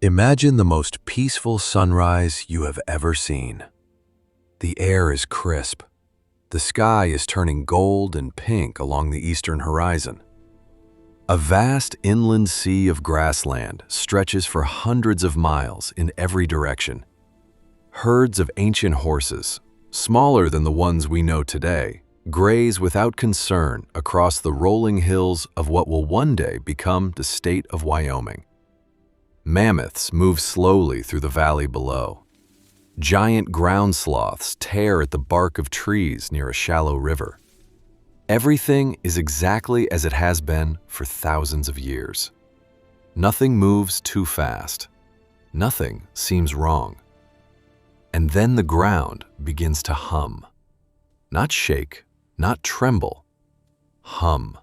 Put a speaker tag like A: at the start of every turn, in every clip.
A: Imagine the most peaceful sunrise you have ever seen. The air is crisp. The sky is turning gold and pink along the eastern horizon. A vast inland sea of grassland stretches for hundreds of miles in every direction. Herds of ancient horses, smaller than the ones we know today, graze without concern across the rolling hills of what will one day become the state of Wyoming. Mammoths move slowly through the valley below. Giant ground sloths tear at the bark of trees near a shallow river. Everything is exactly as it has been for thousands of years. Nothing moves too fast. Nothing seems wrong. And then the ground begins to hum. Not shake, not tremble. Hum.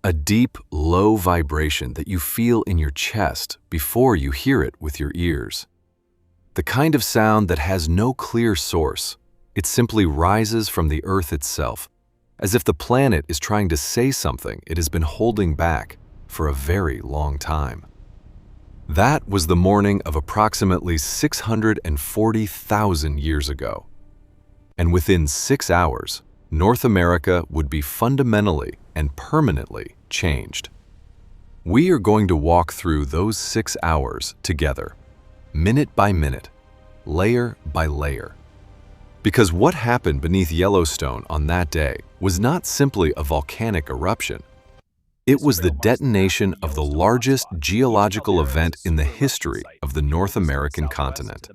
A: A deep, low vibration that you feel in your chest before you hear it with your ears. The kind of sound that has no clear source. It simply rises from the earth itself, as if the planet is trying to say something it has been holding back for a very long time. That was the morning of approximately 640,000 years ago. And within 6 hours, North America would be fundamentally and permanently changed. We are going to walk through those 6 hours together, minute by minute, layer by layer. Because what happened beneath Yellowstone on that day was not simply a volcanic eruption. It was the detonation of the largest geological event in the history of the North American continent.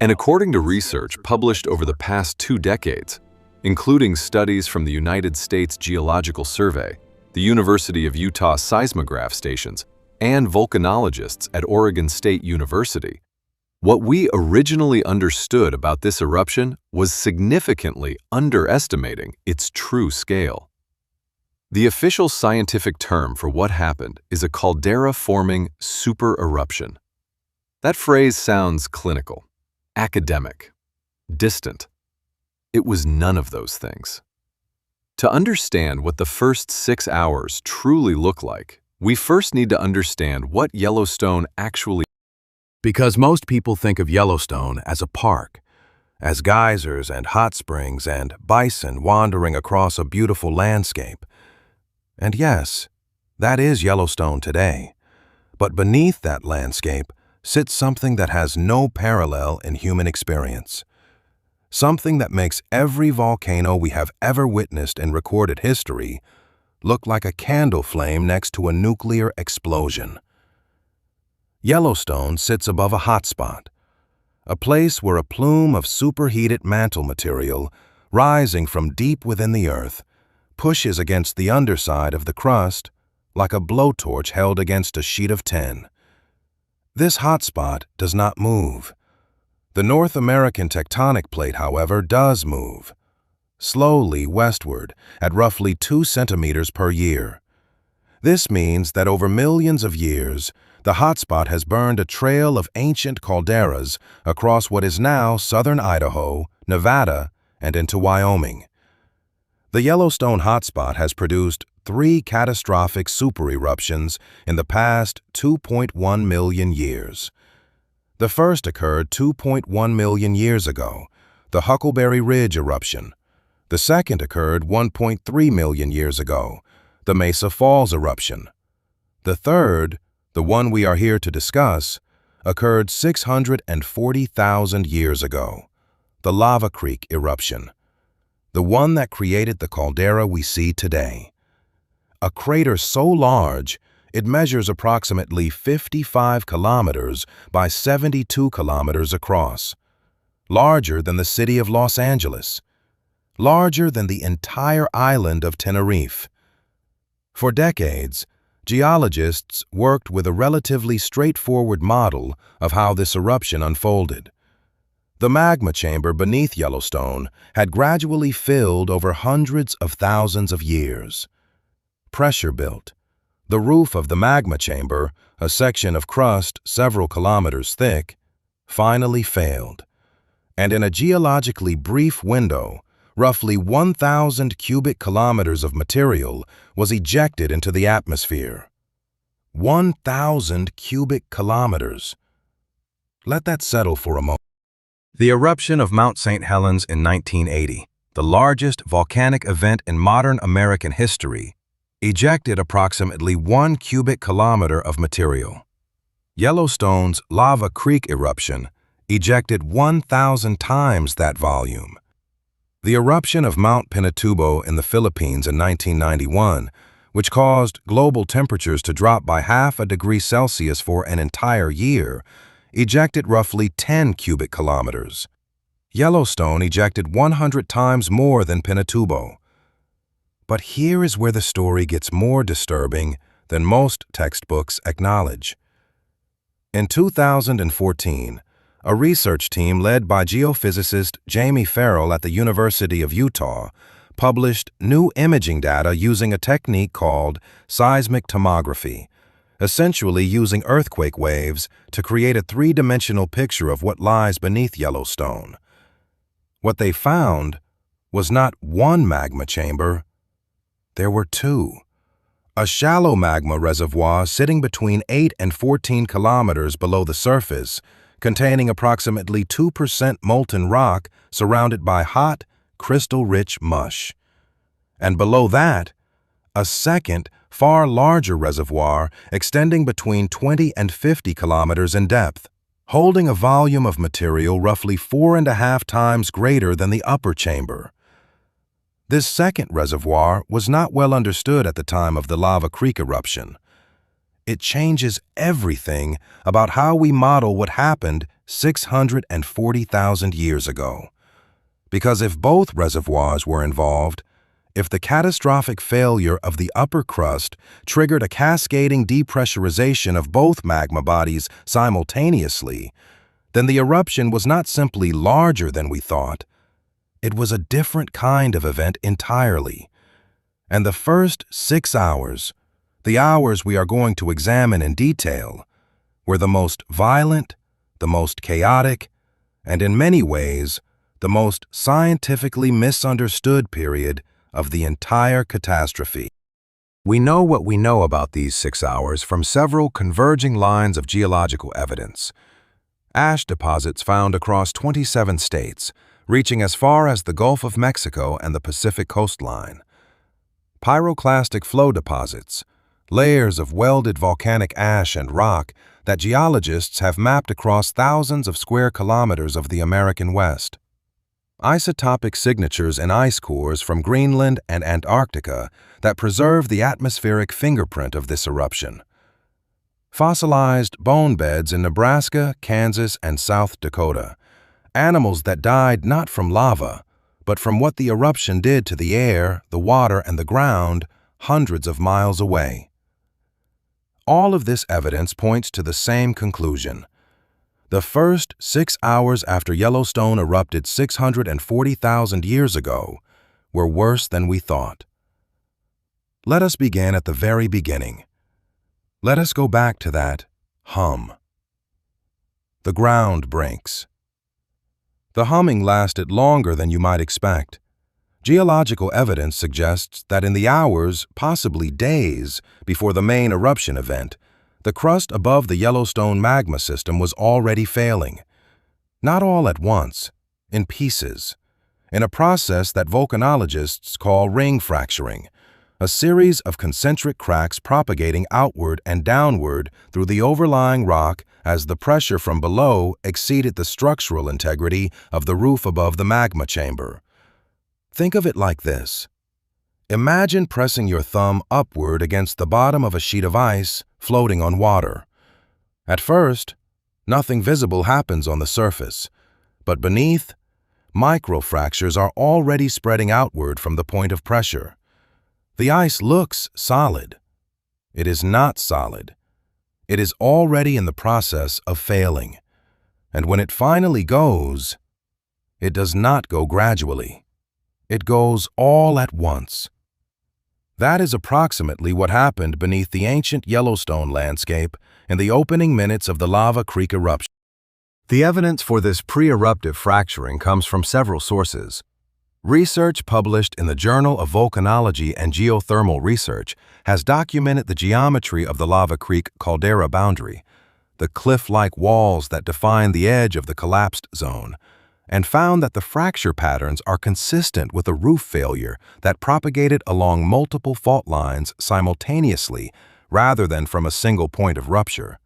A: And according to research published over the past 2 decades, including studies from the United States Geological Survey, the University of Utah seismograph stations, and volcanologists at Oregon State University, what we originally understood about this eruption was significantly underestimating its true scale. The official scientific term for what happened is a caldera-forming supereruption. That phrase sounds clinical, academic, distant. It was none of those things. To understand what the first 6 hours truly look like, we first need to understand what Yellowstone actually is. Because most people think of Yellowstone as a park, as geysers and hot springs and bison wandering across a beautiful landscape. And yes, that is Yellowstone today. But beneath that landscape sits something that has no parallel in human experience. Something that makes every volcano we have ever witnessed in recorded history look like a candle flame next to a nuclear explosion. Yellowstone sits above a hotspot, a place where a plume of superheated mantle material rising from deep within the earth pushes against the underside of the crust like a blowtorch held against a sheet of tin. This hotspot does not move. The North American tectonic plate, however, does move, slowly westward at roughly 2 centimeters per year. This means that over millions of years, the hotspot has burned a trail of ancient calderas across what is now southern Idaho, Nevada, and into Wyoming. The Yellowstone hotspot has produced 3 catastrophic supereruptions in the past 2.1 million years. The first occurred 2.1 million years ago, the Huckleberry Ridge eruption. The second occurred 1.3 million years ago, the Mesa Falls eruption. The third, the one we are here to discuss, occurred 640,000 years ago, the Lava Creek eruption, the one that created the caldera we see today. A crater so large, it measures approximately 55 kilometers by 72 kilometers across, larger than the city of Los Angeles, larger than the entire island of Tenerife. For decades, geologists worked with a relatively straightforward model of how this eruption unfolded. The magma chamber beneath Yellowstone had gradually filled over hundreds of thousands of years. Pressure built. The roof of the magma chamber, a section of crust several kilometers thick, finally failed. And in a geologically brief window, roughly 1,000 cubic kilometers of material was ejected into the atmosphere. 1,000 cubic kilometers. Let that settle for a moment.
B: The eruption of Mount St. Helens in 1980, the largest volcanic event in modern American history, ejected approximately 1 cubic kilometer of material. Yellowstone's Lava Creek eruption ejected 1,000 times that volume. The eruption of Mount Pinatubo in the Philippines in 1991, which caused global temperatures to drop by half a degree Celsius for an entire year, ejected roughly 10 cubic kilometers. Yellowstone ejected 100 times more than Pinatubo. But here is where the story gets more disturbing than most textbooks acknowledge. In 2014, a research team led by geophysicist Jamie Farrell at the University of Utah published new imaging data using a technique called seismic tomography, essentially using earthquake waves to create a three-dimensional picture of what lies beneath Yellowstone. What they found was not one magma chamber, there were two. A shallow magma reservoir sitting between 8 and 14 kilometers below the surface, containing approximately 2% molten rock surrounded by hot, crystal-rich mush. And below that, a second, far larger reservoir extending between 20 and 50 kilometers in depth, holding a volume of material roughly 4.5 times greater than the upper chamber. This second reservoir was not well understood at the time of the Lava Creek eruption. It changes everything about how we model what happened 640,000 years ago. Because if both reservoirs were involved, if the catastrophic failure of the upper crust triggered a cascading depressurization of both magma bodies simultaneously, then the eruption was not simply larger than we thought. It was a different kind of event entirely. And the first 6 hours, the hours we are going to examine in detail, were the most violent, the most chaotic, and in many ways, the most scientifically misunderstood period of the entire catastrophe. We know what we know about these 6 hours from several converging lines of geological evidence. Ash deposits found across 27 states, reaching as far as the Gulf of Mexico and the Pacific coastline. Pyroclastic flow deposits, layers of welded volcanic ash and rock that geologists have mapped across thousands of square kilometers of the American West. Isotopic signatures in ice cores from Greenland and Antarctica that preserve the atmospheric fingerprint of this eruption. Fossilized bone beds in Nebraska, Kansas, and South Dakota. Animals that died not from lava, but from what the eruption did to the air, the water, and the ground hundreds of miles away. All of this evidence points to the same conclusion. The first 6 hours after Yellowstone erupted 640,000 years ago were worse than we thought. Let us begin at the very beginning. Let us go back to that hum. The ground breaks. The humming lasted longer than you might expect. Geological evidence suggests that in the hours, possibly days, before the main eruption event, the crust above the Yellowstone magma system was already failing. Not all at once, in pieces, in a process that volcanologists call ring fracturing, a series of concentric cracks propagating outward and downward through the overlying rock as the pressure from below exceeded the structural integrity of the roof above the magma chamber. Think of it like this. Imagine pressing your thumb upward against the bottom of a sheet of ice floating on water. At first, nothing visible happens on the surface, but beneath, microfractures are already spreading outward from the point of pressure. The ice looks solid. It is not solid. It is already in the process of failing. And when it finally goes, it does not go gradually. It goes all at once. That is approximately what happened beneath the ancient Yellowstone landscape in the opening minutes of the Lava Creek eruption. The evidence for this pre-eruptive fracturing comes from several sources. Research published in the Journal of Volcanology and Geothermal Research has documented the geometry of the Lava Creek caldera boundary, the cliff-like walls that define the edge of the collapsed zone, and found that the fracture patterns are consistent with a roof failure that propagated along multiple fault lines simultaneously rather than from a single point of rupture.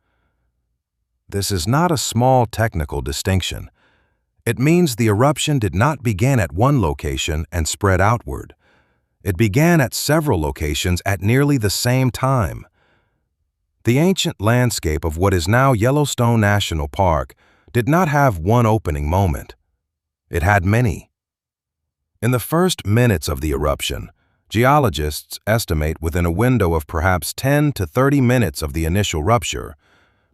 B: This is not a small technical distinction. It means the eruption did not begin at one location and spread outward. It began at several locations at nearly the same time. The ancient landscape of what is now Yellowstone National Park did not have one opening moment. It had many. In the first minutes of the eruption, geologists estimate within a window of perhaps 10 to 30 minutes of the initial rupture,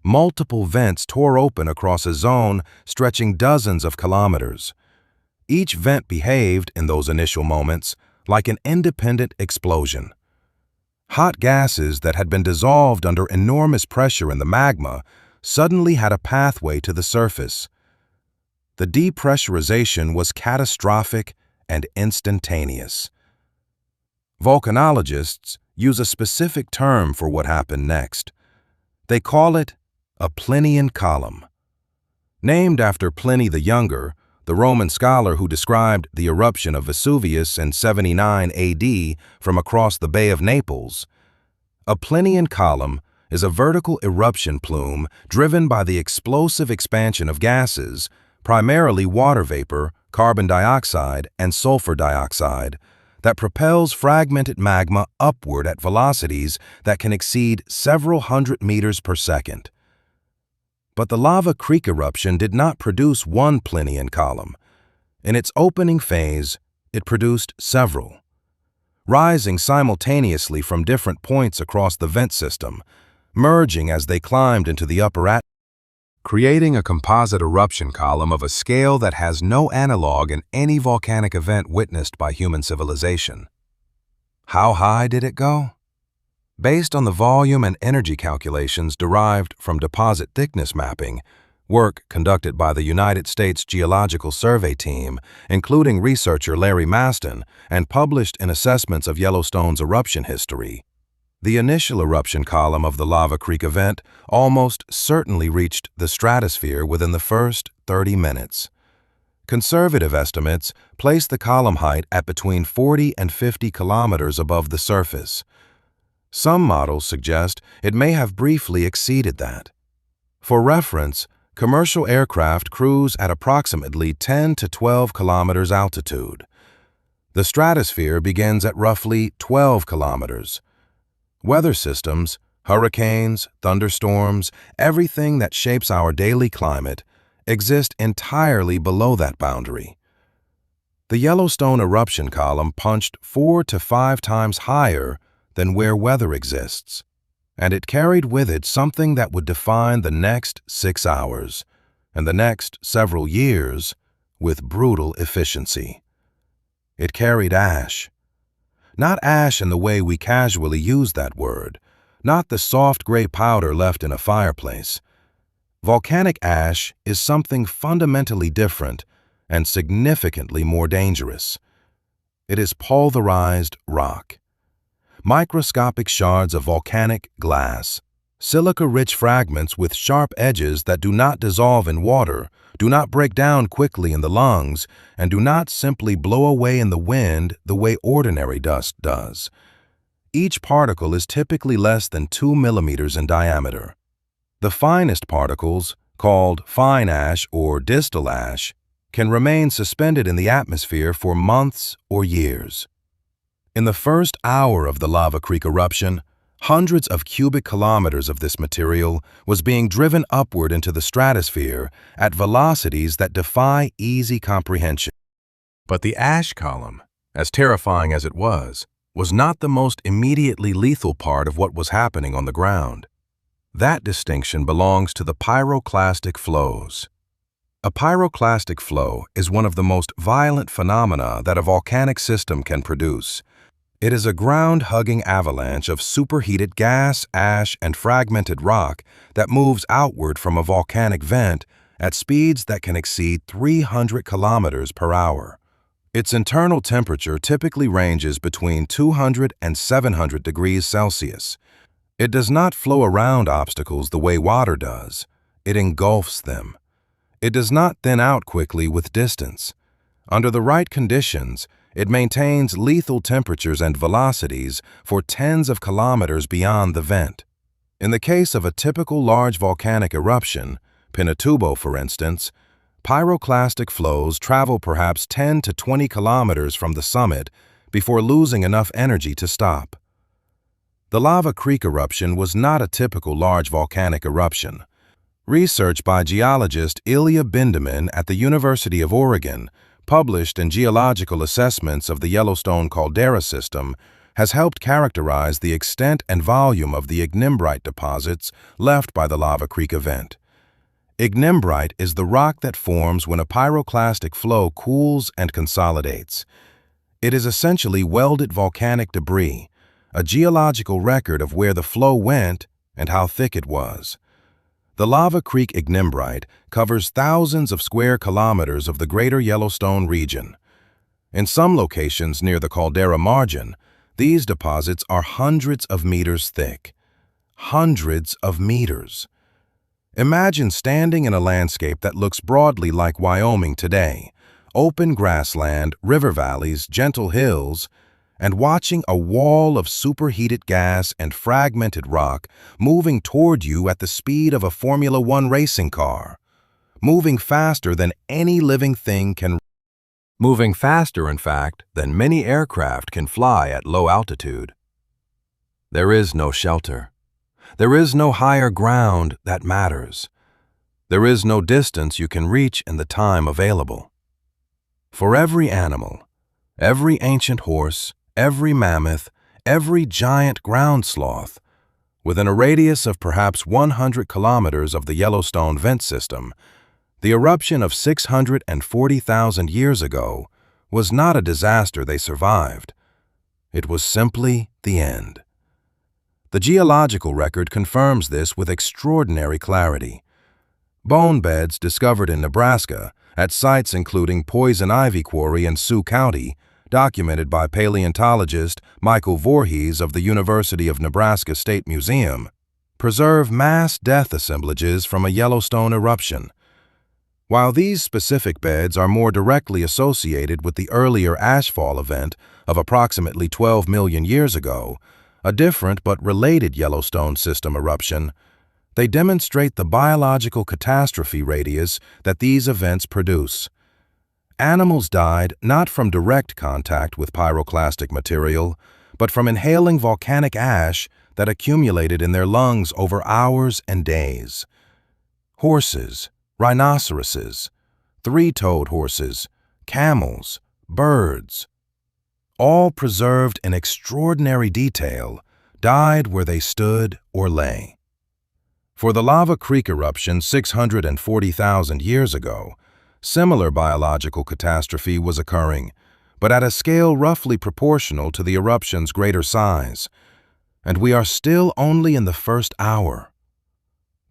B: multiple vents tore open across a zone stretching dozens of kilometers. Each vent behaved, in those initial moments, like an independent explosion. Hot gases that had been dissolved under enormous pressure in the magma suddenly had a pathway to the surface. The depressurization was catastrophic and instantaneous. Volcanologists use a specific term for what happened next. They call it a Plinian column. Named after Pliny the Younger, the Roman scholar who described the eruption of Vesuvius in 79 AD from across the Bay of Naples, a Plinian column is a vertical eruption plume driven by the explosive expansion of gases, primarily water vapor, carbon dioxide, and sulfur dioxide, that propels fragmented magma upward at velocities that can exceed several hundred meters per second. But the Lava Creek eruption did not produce one Plinian column. In its opening phase, it produced several, rising simultaneously from different points across the vent system, merging as they climbed into the upper atmosphere, creating a composite eruption column of a scale that has no analog in any volcanic event witnessed by human civilization. How high did it go? Based on the volume and energy calculations derived from deposit thickness mapping, work conducted by the United States Geological Survey team, including researcher Larry Maston, and published in Assessments of Yellowstone's Eruption History, the initial eruption column of the Lava Creek event almost certainly reached the stratosphere within the first 30 minutes. Conservative estimates place the column height at between 40 and 50 kilometers above the surface. Some models suggest it may have briefly exceeded that. For reference, commercial aircraft cruise at approximately 10 to 12 kilometers altitude. The stratosphere begins at roughly 12 kilometers. Weather systems, hurricanes, thunderstorms, everything that shapes our daily climate, exist entirely below that boundary. The Yellowstone eruption column punched 4 to 5 times higher than where weather exists, and it carried with it something that would define the next 6 hours and the next several years with brutal efficiency. It carried ash. Not ash in the way we casually use that word, not the soft gray powder left in a fireplace. Volcanic ash is something fundamentally different and significantly more dangerous. It is pulverized rock. Microscopic shards of volcanic glass, silica-rich fragments with sharp edges that do not dissolve in water, do not break down quickly in the lungs, and do not simply blow away in the wind the way ordinary dust does. Each particle is typically less than 2 millimeters in diameter. The finest particles, called fine ash or distal ash, can remain suspended in the atmosphere for months or years. In the first hour of the Lava Creek eruption, hundreds of cubic kilometers of this material was being driven upward into the stratosphere at velocities that defy easy comprehension. But the ash column, as terrifying as it was not the most immediately lethal part of what was happening on the ground. That distinction belongs to the pyroclastic flows. A pyroclastic flow is one of the most violent phenomena that a volcanic system can produce. It is a ground-hugging avalanche of superheated gas, ash, and fragmented rock that moves outward from a volcanic vent at speeds that can exceed 300 kilometers per hour.
A: Its internal temperature typically ranges between 200 and 700 degrees Celsius. It does not flow around obstacles the way water does. It engulfs them. It does not thin out quickly with distance. Under the right conditions, it maintains lethal temperatures and velocities for tens of kilometers beyond the vent. In the case of a typical large volcanic eruption, Pinatubo for instance, pyroclastic flows travel perhaps 10 to 20 kilometers from the summit before losing enough energy to stop. The Lava Creek eruption was not a typical large volcanic eruption. Research by geologist Ilya Bindeman at the University of Oregon, published in Geological Assessments of the Yellowstone Caldera System, has helped characterize the extent and volume of the ignimbrite deposits left by the Lava Creek event. Ignimbrite is the rock that forms when a pyroclastic flow cools and consolidates. It is essentially welded volcanic debris, a geological record of where the flow went and how thick it was. The Lava Creek ignimbrite covers thousands of square kilometers of the greater Yellowstone region. In some locations near the caldera margin, these deposits are hundreds of meters thick. Hundreds of meters. Imagine standing in a landscape that looks broadly like Wyoming today, open grassland, river valleys, gentle hills, and watching a wall of superheated gas and fragmented rock moving toward you at the speed of a Formula One racing car, moving faster than any living thing can. Moving faster, in fact, than many aircraft can fly at low altitude. There is no shelter. There is no higher ground that matters. There is no distance you can reach in the time available. For every animal, every ancient horse, every mammoth, every giant ground sloth, within a radius of perhaps 100 kilometers of the Yellowstone vent system, the eruption of 640,000 years ago was not a disaster they survived. It was simply the end. The geological record confirms this with extraordinary clarity. Bone beds discovered in Nebraska at sites including Poison Ivy Quarry in Sioux County, documented by paleontologist Michael Voorhees of the University of Nebraska State Museum, preserve mass death assemblages from a Yellowstone eruption. While these specific beds are more directly associated with the earlier ashfall event of approximately 12 million years ago, a different but related Yellowstone system eruption, they demonstrate the biological catastrophe radius that these events produce. Animals died not from direct contact with pyroclastic material, but from inhaling volcanic ash that accumulated in their lungs over hours and days. Horses, rhinoceroses, three-toed horses, camels, birds, all preserved in extraordinary detail, died where they stood or lay. For the Lava Creek eruption 640,000 years ago, similar biological catastrophe was occurring, but at a scale roughly proportional to the eruption's greater size, and we are still only in the first hour.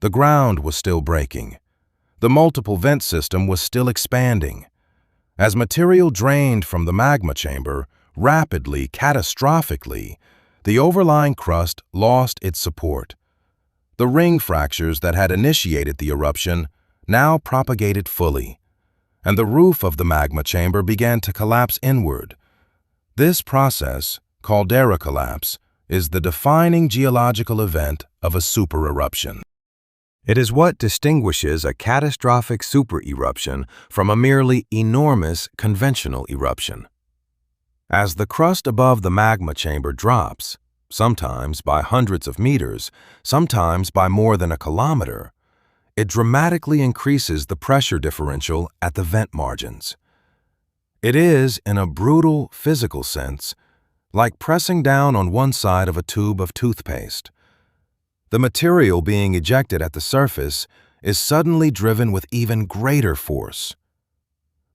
A: The ground was still breaking. The multiple vent system was still expanding. As material drained from the magma chamber, rapidly, catastrophically, the overlying crust lost its support. The ring fractures that had initiated the eruption now propagated fully, and the roof of the magma chamber began to collapse inward. This process, caldera collapse, is the defining geological event of a supereruption. It is what distinguishes a catastrophic supereruption from a merely enormous conventional eruption. As the crust above the magma chamber drops, sometimes by hundreds of meters, sometimes by more than a kilometer, it dramatically increases the pressure differential at the vent margins. It is, in a brutal physical sense, like pressing down on one side of a tube of toothpaste. The material being ejected at the surface is suddenly driven with even greater force.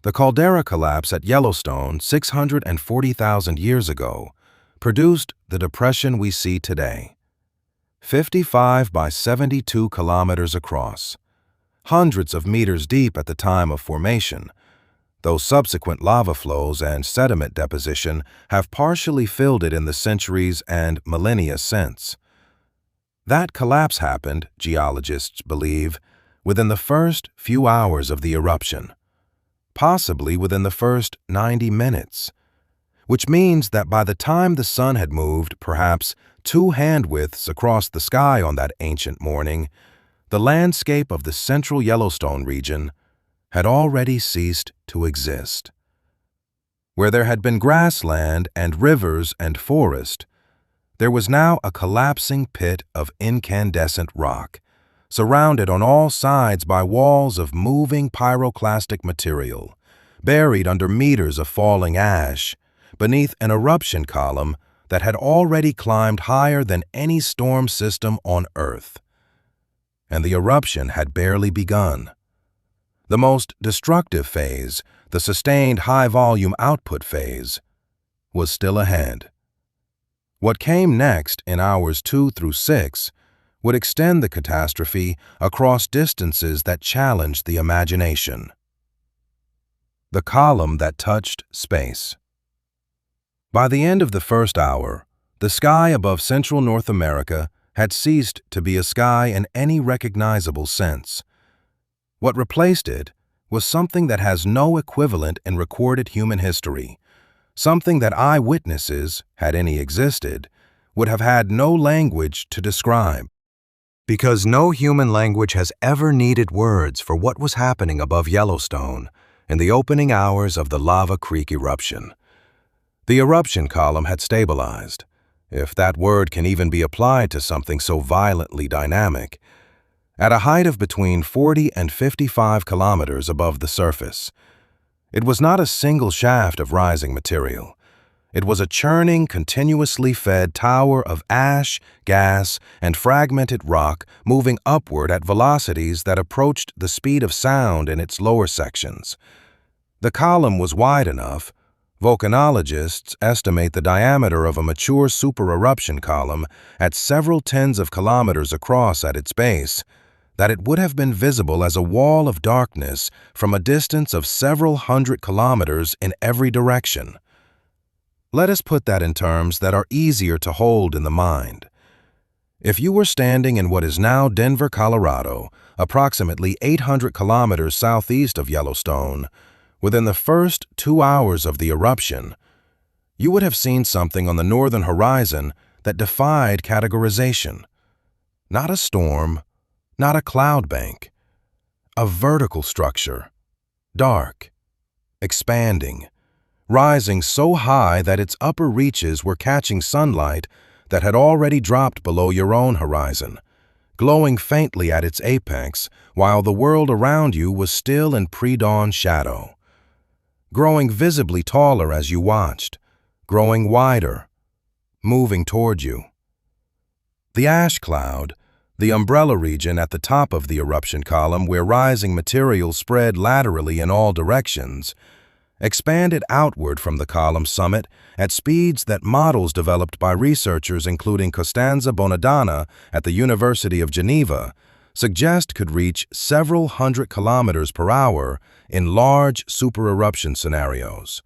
A: The caldera collapse at Yellowstone 640,000 years ago produced the depression we see today. 55 by 72 kilometers across, hundreds of meters deep at the time of formation,
B: though subsequent lava flows and sediment deposition have partially filled it in the centuries and millennia since. That collapse happened, geologists believe, within the first few hours of the eruption, possibly within the first 90 minutes, which means that by the time the sun had moved perhaps 2 hand-widths across the sky on that ancient morning, the landscape of the central Yellowstone region had already ceased to exist. Where there had been grassland and rivers and forest, there was now a collapsing pit of incandescent rock, surrounded on all sides by walls of moving pyroclastic material, buried under meters of falling ash, beneath an eruption column that had already climbed higher than any storm system on Earth. And the eruption had barely begun. The most destructive phase, the sustained high-volume output phase, was still ahead. What came next in hours 2 through 6 would extend the catastrophe across distances that challenged the imagination. The column that touched space. By the end of the first hour, the sky above central North America had ceased to be a sky in any recognizable sense. What replaced it was something that has no equivalent in recorded human history, something that eyewitnesses, had any existed, would have had no language to describe. Because no human language has ever needed words for what was happening above Yellowstone in the opening hours of the Lava Creek eruption. The eruption column had stabilized, if that word can even be applied to something so violently dynamic, at a height of between 40 and 55 kilometers above the surface. It was not a single shaft of rising material. It was a churning, continuously fed tower of ash, gas, and fragmented rock moving upward at velocities that approached the speed of sound in its lower sections. The column was wide enough. Volcanologists estimate the diameter of a mature supereruption column at several tens of kilometers across at its base, that it would have been visible as a wall of darkness from a distance of several hundred kilometers in every direction. Let us put that in terms that are easier to hold in the mind. If you were standing in what is now Denver, Colorado, approximately 800 kilometers southeast of Yellowstone, within the first 2 hours of the eruption, you would have seen something on the northern horizon that defied categorization. Not a storm, not a cloud bank, a vertical structure, dark, expanding, rising so high that its upper reaches were catching sunlight that had already dropped below your own horizon, glowing faintly at its apex while the world around you was still in pre-dawn shadow. Growing visibly taller as you watched, growing wider, moving toward you. The ash cloud, the umbrella region at the top of the eruption column where rising material spread laterally in all directions, expanded outward from the column summit at speeds that models developed by researchers including Costanza Bonadonna at the University of Geneva suggest could reach several hundred kilometers per hour in large supereruption scenarios.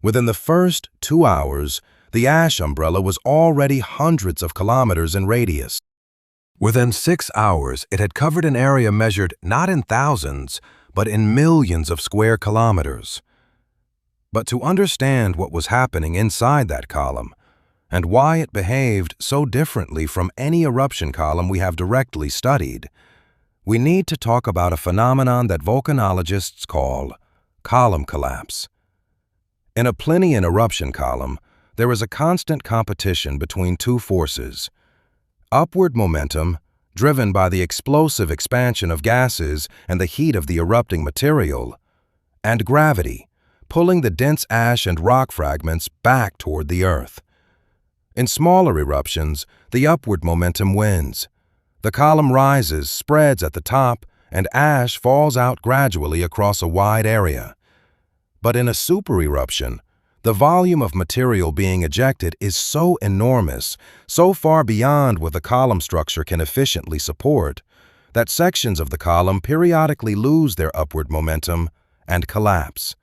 B: Within the first 2 hours, the ash umbrella was already hundreds of kilometers in radius. Within 6 hours, it had covered an area measured not in thousands, but in millions of square kilometers. But to understand what was happening inside that column, and why it behaved so differently from any eruption column we have directly studied, we need to talk about a phenomenon that volcanologists call column collapse. In a Plinian eruption column, there is a constant competition between two forces: upward momentum, driven by the explosive expansion of gases and the heat of the erupting material, and gravity, pulling the dense ash and rock fragments back toward the Earth. In smaller eruptions, the upward momentum wins. The column rises, spreads at the top, and ash falls out gradually across a wide area. But in a supereruption, the volume of material being ejected is so enormous, so far beyond what the column structure can efficiently support, that sections of the column periodically lose their upward momentum and collapse.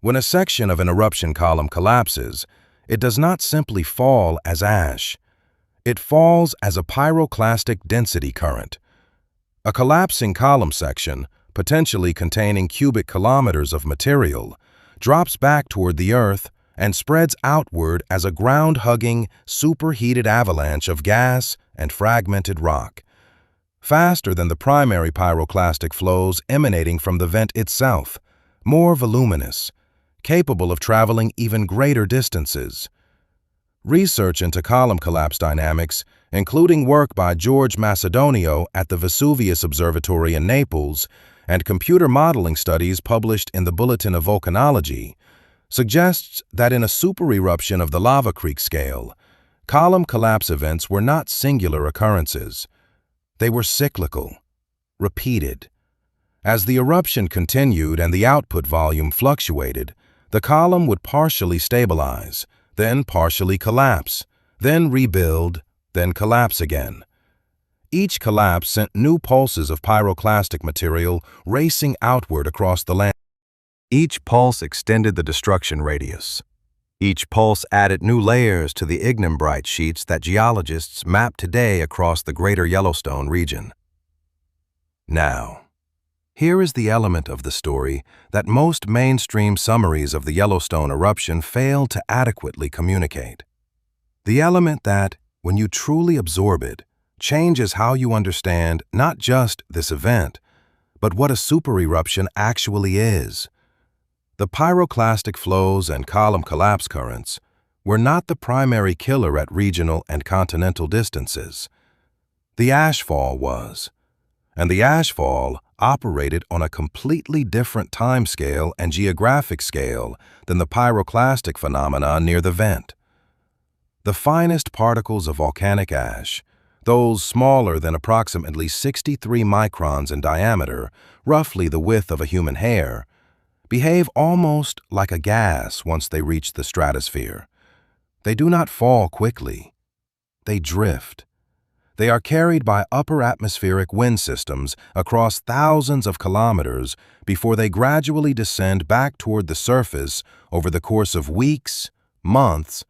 A: When a section of an eruption column collapses, it does not simply fall as ash. It falls as a pyroclastic density current. A collapsing column section, potentially containing cubic kilometers of material, drops back toward the Earth and spreads outward as a ground-hugging, superheated avalanche of gas and fragmented rock, faster than the primary pyroclastic flows emanating from the vent itself, more voluminous, capable of traveling even greater distances. Research into column collapse dynamics, including work by George Macedonio at the Vesuvius Observatory in Naples and computer modeling studies published in the Bulletin of Volcanology, suggests that in a supereruption of the Lava Creek scale, column collapse events were not singular occurrences. They were cyclical, repeated. As the eruption continued and the output volume fluctuated, the column would partially stabilize, then partially collapse, then rebuild, then collapse again. Each collapse sent new pulses of pyroclastic material racing outward across the land. Each pulse extended the destruction radius. Each pulse added new layers to the ignimbrite sheets that geologists map today across the greater Yellowstone region. Now, here is the element of the story that most mainstream summaries of the Yellowstone eruption fail to adequately communicate. The element that, when you truly absorb it, changes how you understand not just this event, but what a supereruption actually is. The pyroclastic flows and column collapse currents were not the primary killer at regional and continental distances. The ashfall was, and the ashfall operated on a completely different timescale and geographic scale than the pyroclastic phenomena near the vent. The finest particles of volcanic ash, those smaller than approximately 63 microns in diameter, roughly the width of a human hair, behave almost like a gas once they reach the stratosphere. They do not fall quickly. They drift. They are carried by upper atmospheric wind systems across thousands of kilometers before they gradually descend back toward the surface over the course of weeks, months,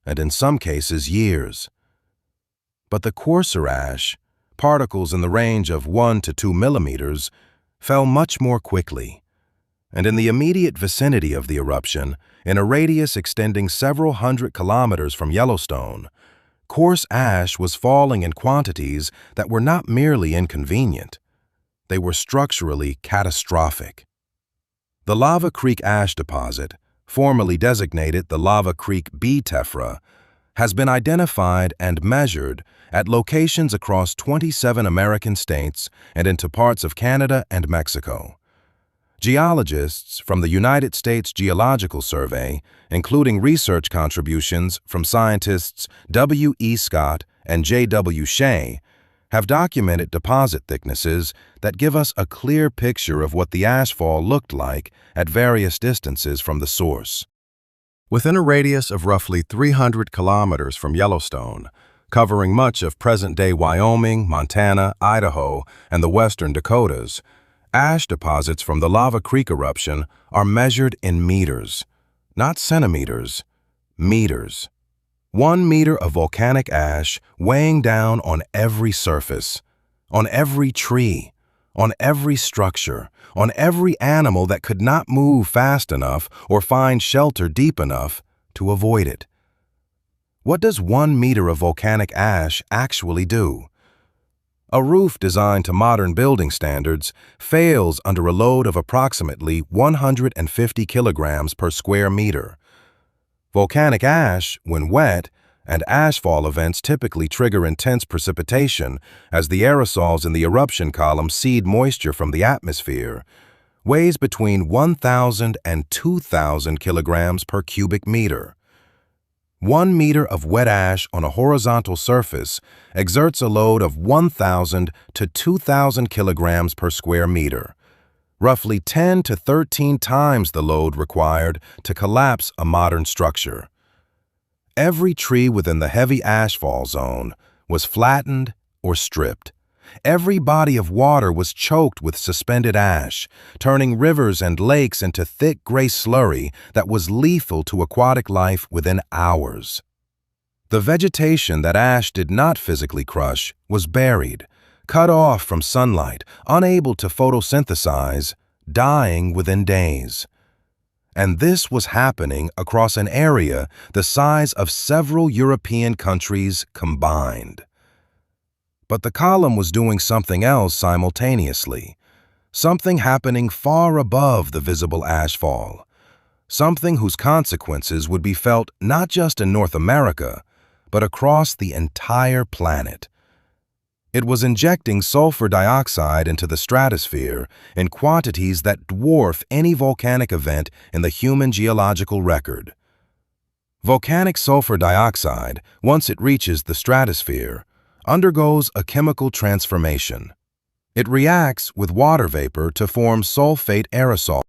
A: and in some cases years. But the coarser ash, particles in the range of 1 to 2 millimeters, fell much more quickly. And in the immediate vicinity of the eruption, in a radius extending several hundred kilometers from Yellowstone, coarse ash was falling in quantities that were not merely inconvenient. They were structurally catastrophic. The Lava Creek ash deposit, formerly designated the Lava Creek B tephra, has been identified and measured at locations across 27 American states and into parts of Canada and Mexico. Geologists from the United States Geological Survey, including research contributions from scientists W. E. Scott and J. W. Shea, have documented deposit thicknesses that give us a clear picture of what the ashfall looked like at various distances from the source. Within a radius of roughly 300 kilometers from Yellowstone, covering much of present-day Wyoming, Montana, Idaho, and the western Dakotas, ash deposits from the Lava Creek eruption are measured in meters, not centimeters, meters. 1 meter of volcanic ash weighing down on every surface, on every tree, on every structure, on every animal that could not move fast enough or find shelter deep enough to avoid it. What does 1 meter of volcanic ash actually do? A roof designed to modern building standards fails under a load of approximately 150 kilograms per square meter. Volcanic ash, when wet, and ashfall events typically trigger intense precipitation as the aerosols in the eruption column seed moisture from the atmosphere, weighs between 1,000 and 2,000 kilograms per cubic meter. 1 meter of wet ash on a horizontal surface exerts a load of 1,000 to 2,000 kilograms per square meter, roughly 10 to 13 times the load required to collapse a modern structure. Every tree within the heavy ashfall zone was flattened or stripped, Every body of water was choked with suspended ash, turning rivers and lakes into thick gray slurry that was lethal to aquatic life within hours. The vegetation that ash did not physically crush was buried, cut off from sunlight, unable to photosynthesize, dying within days. And this was happening across an area the size of several European countries combined. But the column was doing something else simultaneously, something happening far above the visible ashfall, something whose consequences would be felt not just in North America, but across the entire planet. It was injecting sulfur dioxide into the stratosphere in quantities that dwarf any volcanic event in the human geological record. Volcanic sulfur dioxide, once it reaches the stratosphere, undergoes a chemical transformation. It reacts with water vapor to form sulfate aerosol,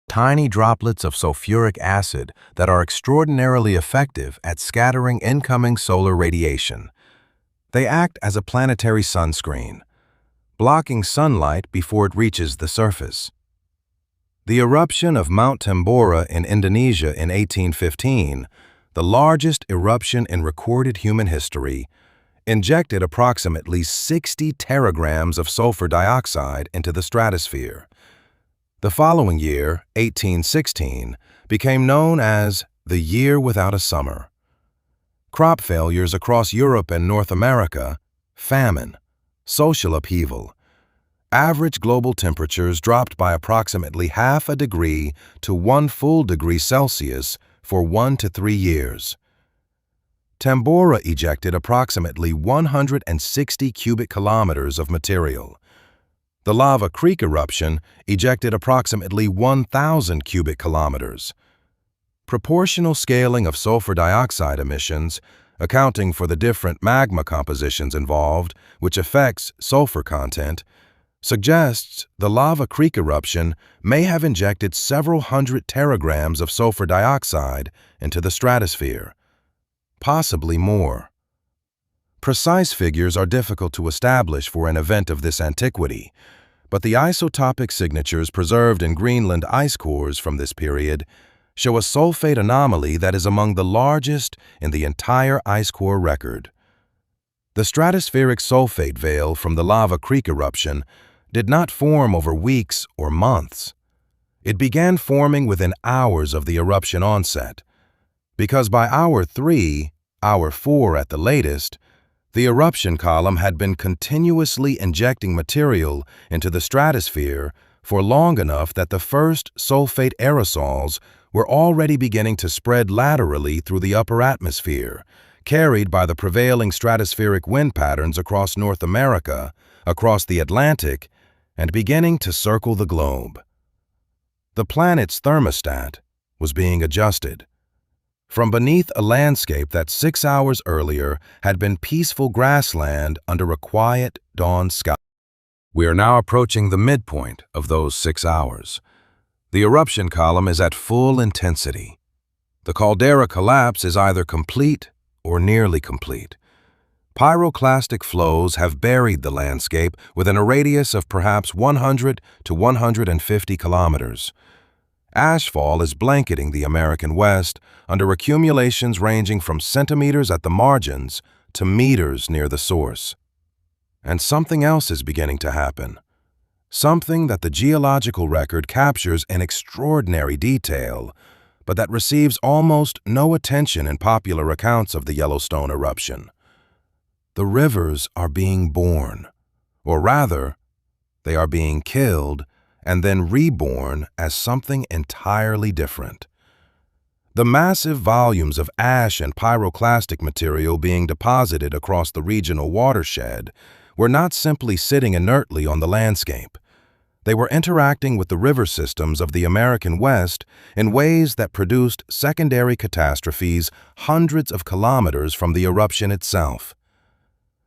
A: tiny droplets of sulfuric acid that are extraordinarily effective at scattering incoming solar radiation. They act as a planetary sunscreen, blocking sunlight before it reaches the surface. The eruption of Mount Tambora in Indonesia in 1815, the largest eruption in recorded human history, injected approximately 60 teragrams of sulfur dioxide into the stratosphere. The following year, 1816, became known as the Year Without a Summer. Crop failures across Europe and North America, famine, social upheaval. Average global temperatures dropped by approximately half a degree to 1 full degree Celsius for 1 to 3 years. Tambora ejected approximately 160 cubic kilometers of material. The Lava Creek eruption ejected approximately 1,000 cubic kilometers. Proportional scaling of sulfur dioxide emissions, accounting for the different magma compositions involved, which affects sulfur content, suggests the Lava Creek eruption may have injected several hundred teragrams of sulfur dioxide into the stratosphere, possibly more. Precise figures are difficult to establish for an event of this antiquity, but the isotopic signatures preserved in Greenland ice cores from this period show a sulfate anomaly that is among the largest in the entire ice core record. The stratospheric sulfate veil from the Lava Creek eruption did not form over weeks or months. It began forming within hours of the eruption onset, because by hour 3, hour 4 at the latest, the eruption column had been continuously injecting material into the stratosphere for long enough that the first sulfate aerosols were already beginning to spread laterally through the upper atmosphere, carried by the prevailing stratospheric wind patterns across North America, across the Atlantic, and beginning to circle the globe. The planet's thermostat was being adjusted. From beneath a landscape that 6 hours earlier had been peaceful grassland under a quiet dawn sky. We are now approaching the midpoint of those 6 hours. The eruption column is at full intensity. The caldera collapse is either complete or nearly complete. Pyroclastic flows have buried the landscape within a radius of perhaps 100 to 150 kilometers. Ashfall is blanketing the American West under accumulations ranging from centimeters at the margins to meters near the source. And something else is beginning to happen. Something that the geological record captures in extraordinary detail, but that receives almost no attention in popular accounts of the Yellowstone eruption. The rivers are being born, or rather, they are being killed and then reborn as something entirely different. The massive volumes of ash and pyroclastic material being deposited across the regional watershed were not simply sitting inertly on the landscape. They were interacting with the river systems of the American West in ways that produced secondary catastrophes hundreds of kilometers from the eruption itself.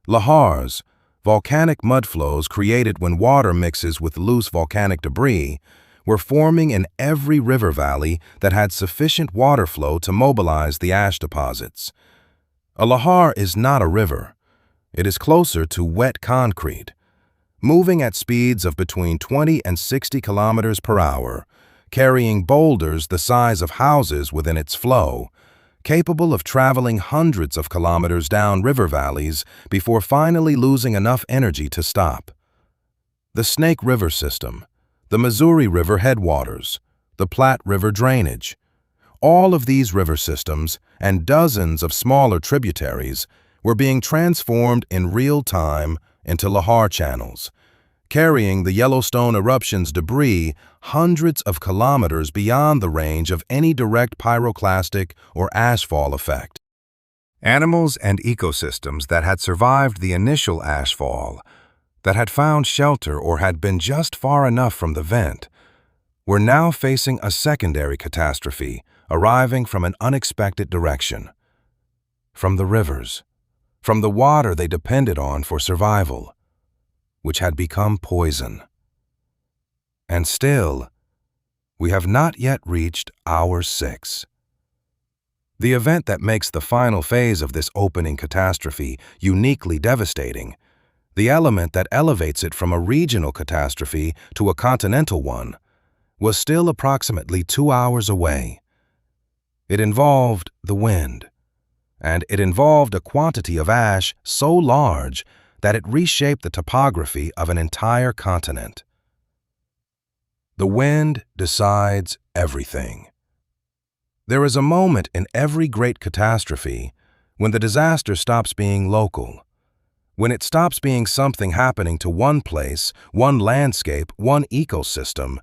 A: Lahars, volcanic mudflows created when water mixes with loose volcanic debris, were forming in every river valley that had sufficient water flow to mobilize the ash deposits. A lahar is not a river. It is closer to wet concrete,
B: moving at speeds of between 20 and 60 kilometers per hour, carrying boulders the size of houses within its flow, capable of traveling hundreds of kilometers down river valleys before finally losing enough energy to stop. The Snake River system, the Missouri River headwaters, the Platte River drainage. All of these river systems and dozens of smaller tributaries were being transformed in real time into lahar channels, carrying the Yellowstone eruption's debris hundreds of kilometers beyond the range of any direct pyroclastic or ashfall effect. Animals and ecosystems that had survived the initial ashfall, that had found shelter or had been just far enough from the vent, were now facing a secondary catastrophe arriving from an unexpected direction. From the rivers, from the water they depended on for survival, which had become poison. And still, we have not yet reached hour 6. The event that makes the final phase of this opening catastrophe uniquely devastating, the element that elevates it from a regional catastrophe to a continental one, was still approximately 2 hours away. It involved the wind, and it involved a quantity of ash so large that it reshaped the topography of an entire continent. The wind decides everything. There is a moment in every great catastrophe when the disaster stops being local, when it stops being something happening to one place, one landscape, one ecosystem,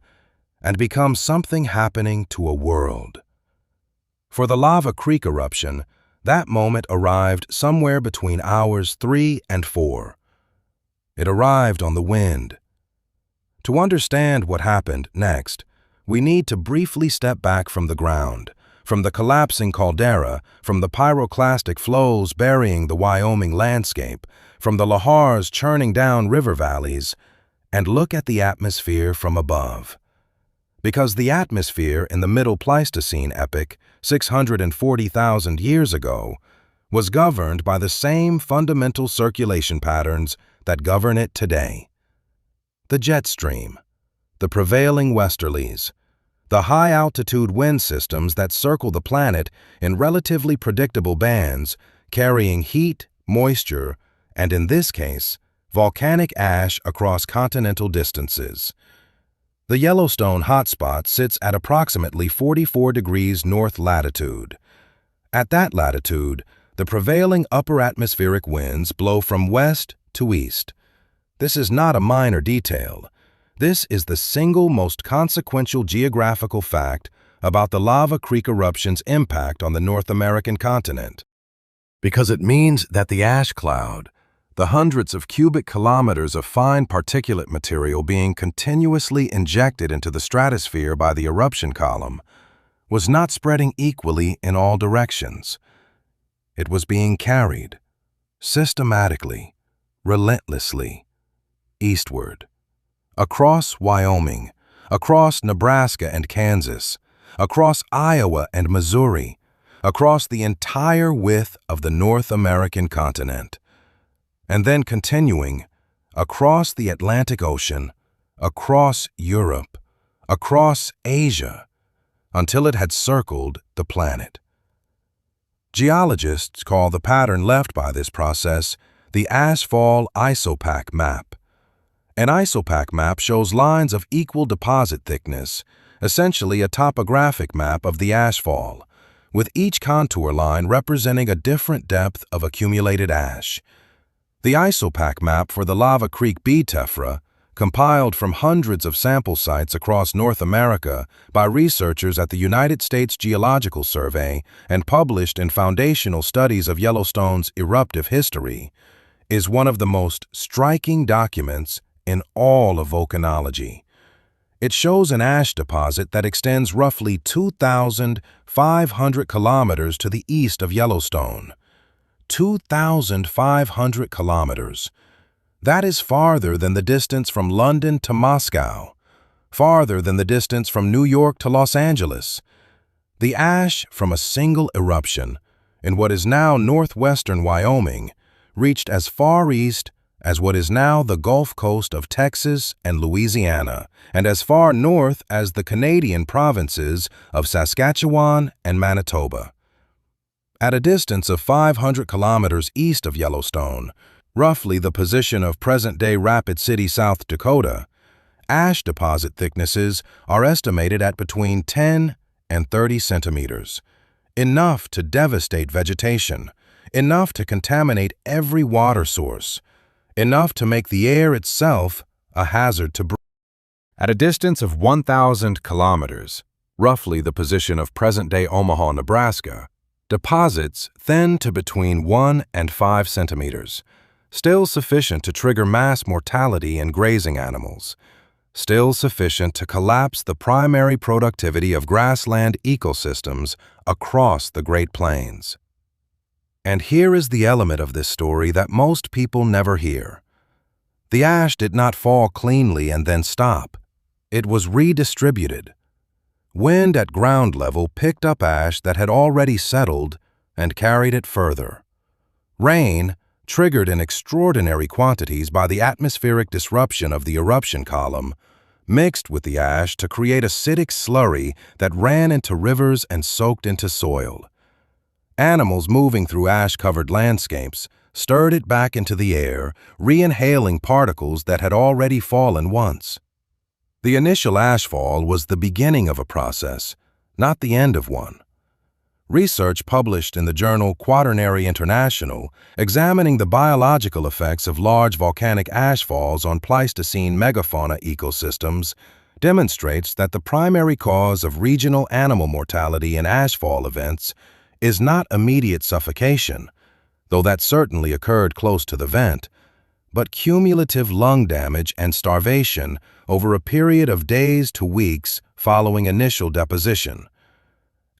B: and becomes something happening to a world. For the Lava Creek eruption, that moment arrived somewhere between hours 3 and 4. It arrived on the wind. To understand what happened next, we need to briefly step back from the ground, from the collapsing caldera, from the pyroclastic flows burying the Wyoming landscape, from the lahars churning down river valleys, and look at the atmosphere from above. Because the atmosphere in the Middle Pleistocene epoch, 640,000 years ago, was governed by the same fundamental circulation patterns that govern it today. The jet stream, the prevailing westerlies, the high-altitude wind systems that circle the planet in relatively predictable bands, carrying heat, moisture, and in this case, volcanic ash across continental distances. The Yellowstone hotspot sits at approximately 44 degrees north latitude. At that latitude, the prevailing upper atmospheric winds blow from west to east. This is not a minor detail. This is the single most consequential geographical fact about the Lava Creek eruption's impact on the North American continent, because it means that the ash cloud, the hundreds of cubic kilometers of fine particulate material being continuously injected into the stratosphere by the eruption column, was not spreading equally in all directions. It was being carried, systematically, relentlessly, eastward, across Wyoming, across Nebraska and Kansas, across Iowa and Missouri, across the entire width of the North American continent, and then continuing across the Atlantic Ocean, across Europe, across Asia, until it had circled the planet. Geologists call the pattern left by this process the Ashfall Isopack Map. An isopack map shows lines of equal deposit thickness, essentially a topographic map of the ashfall, with each contour line representing a different depth of accumulated ash. The isopack map for the Lava Creek B tephra, compiled from hundreds of sample sites across North America by researchers at the United States Geological Survey and published in Foundational Studies of Yellowstone's Eruptive History, is one of the most striking documents in all of volcanology. It shows an ash deposit that extends roughly 2,500 kilometers to the east of Yellowstone. 2,500 kilometers. That is farther than the distance from London to Moscow, farther than the distance from New York to Los Angeles. The ash from a single eruption in what is now northwestern Wyoming reached as far east
A: as what is now the Gulf Coast of Texas and Louisiana, and as far north as the Canadian provinces of Saskatchewan and Manitoba. At a distance of 500 kilometers east of Yellowstone, roughly the position of present-day Rapid City, South Dakota, ash deposit thicknesses are estimated at between 10 and 30 centimeters, enough to devastate vegetation, enough to contaminate every water source, enough to make the air itself a hazard to breathe. At a distance of 1,000 kilometers, roughly the position of present-day Omaha, Nebraska, deposits thin to between 1 and 5 centimeters, still sufficient to trigger mass mortality in grazing animals, still sufficient to collapse the primary productivity of grassland ecosystems across the Great Plains. And here is the element of this story that most people never hear. The ash did not fall cleanly and then stop. It was redistributed. Wind at ground level picked up ash that had already settled and carried it further. Rain, triggered in extraordinary quantities by the atmospheric disruption of the eruption column, mixed with the ash to create acidic slurry that ran into rivers and soaked into soil. Animals moving through ash-covered landscapes stirred it back into the air, re-inhaling particles that had already fallen once. The initial ashfall was the beginning of a process, not the end of one. Research published in the journal Quaternary International, examining the biological effects of large volcanic ashfalls on Pleistocene megafauna ecosystems, demonstrates that the primary cause of regional animal mortality in ashfall events is not immediate suffocation, though that certainly occurred close to the vent, but cumulative lung damage and starvation over a period of days to weeks following initial deposition.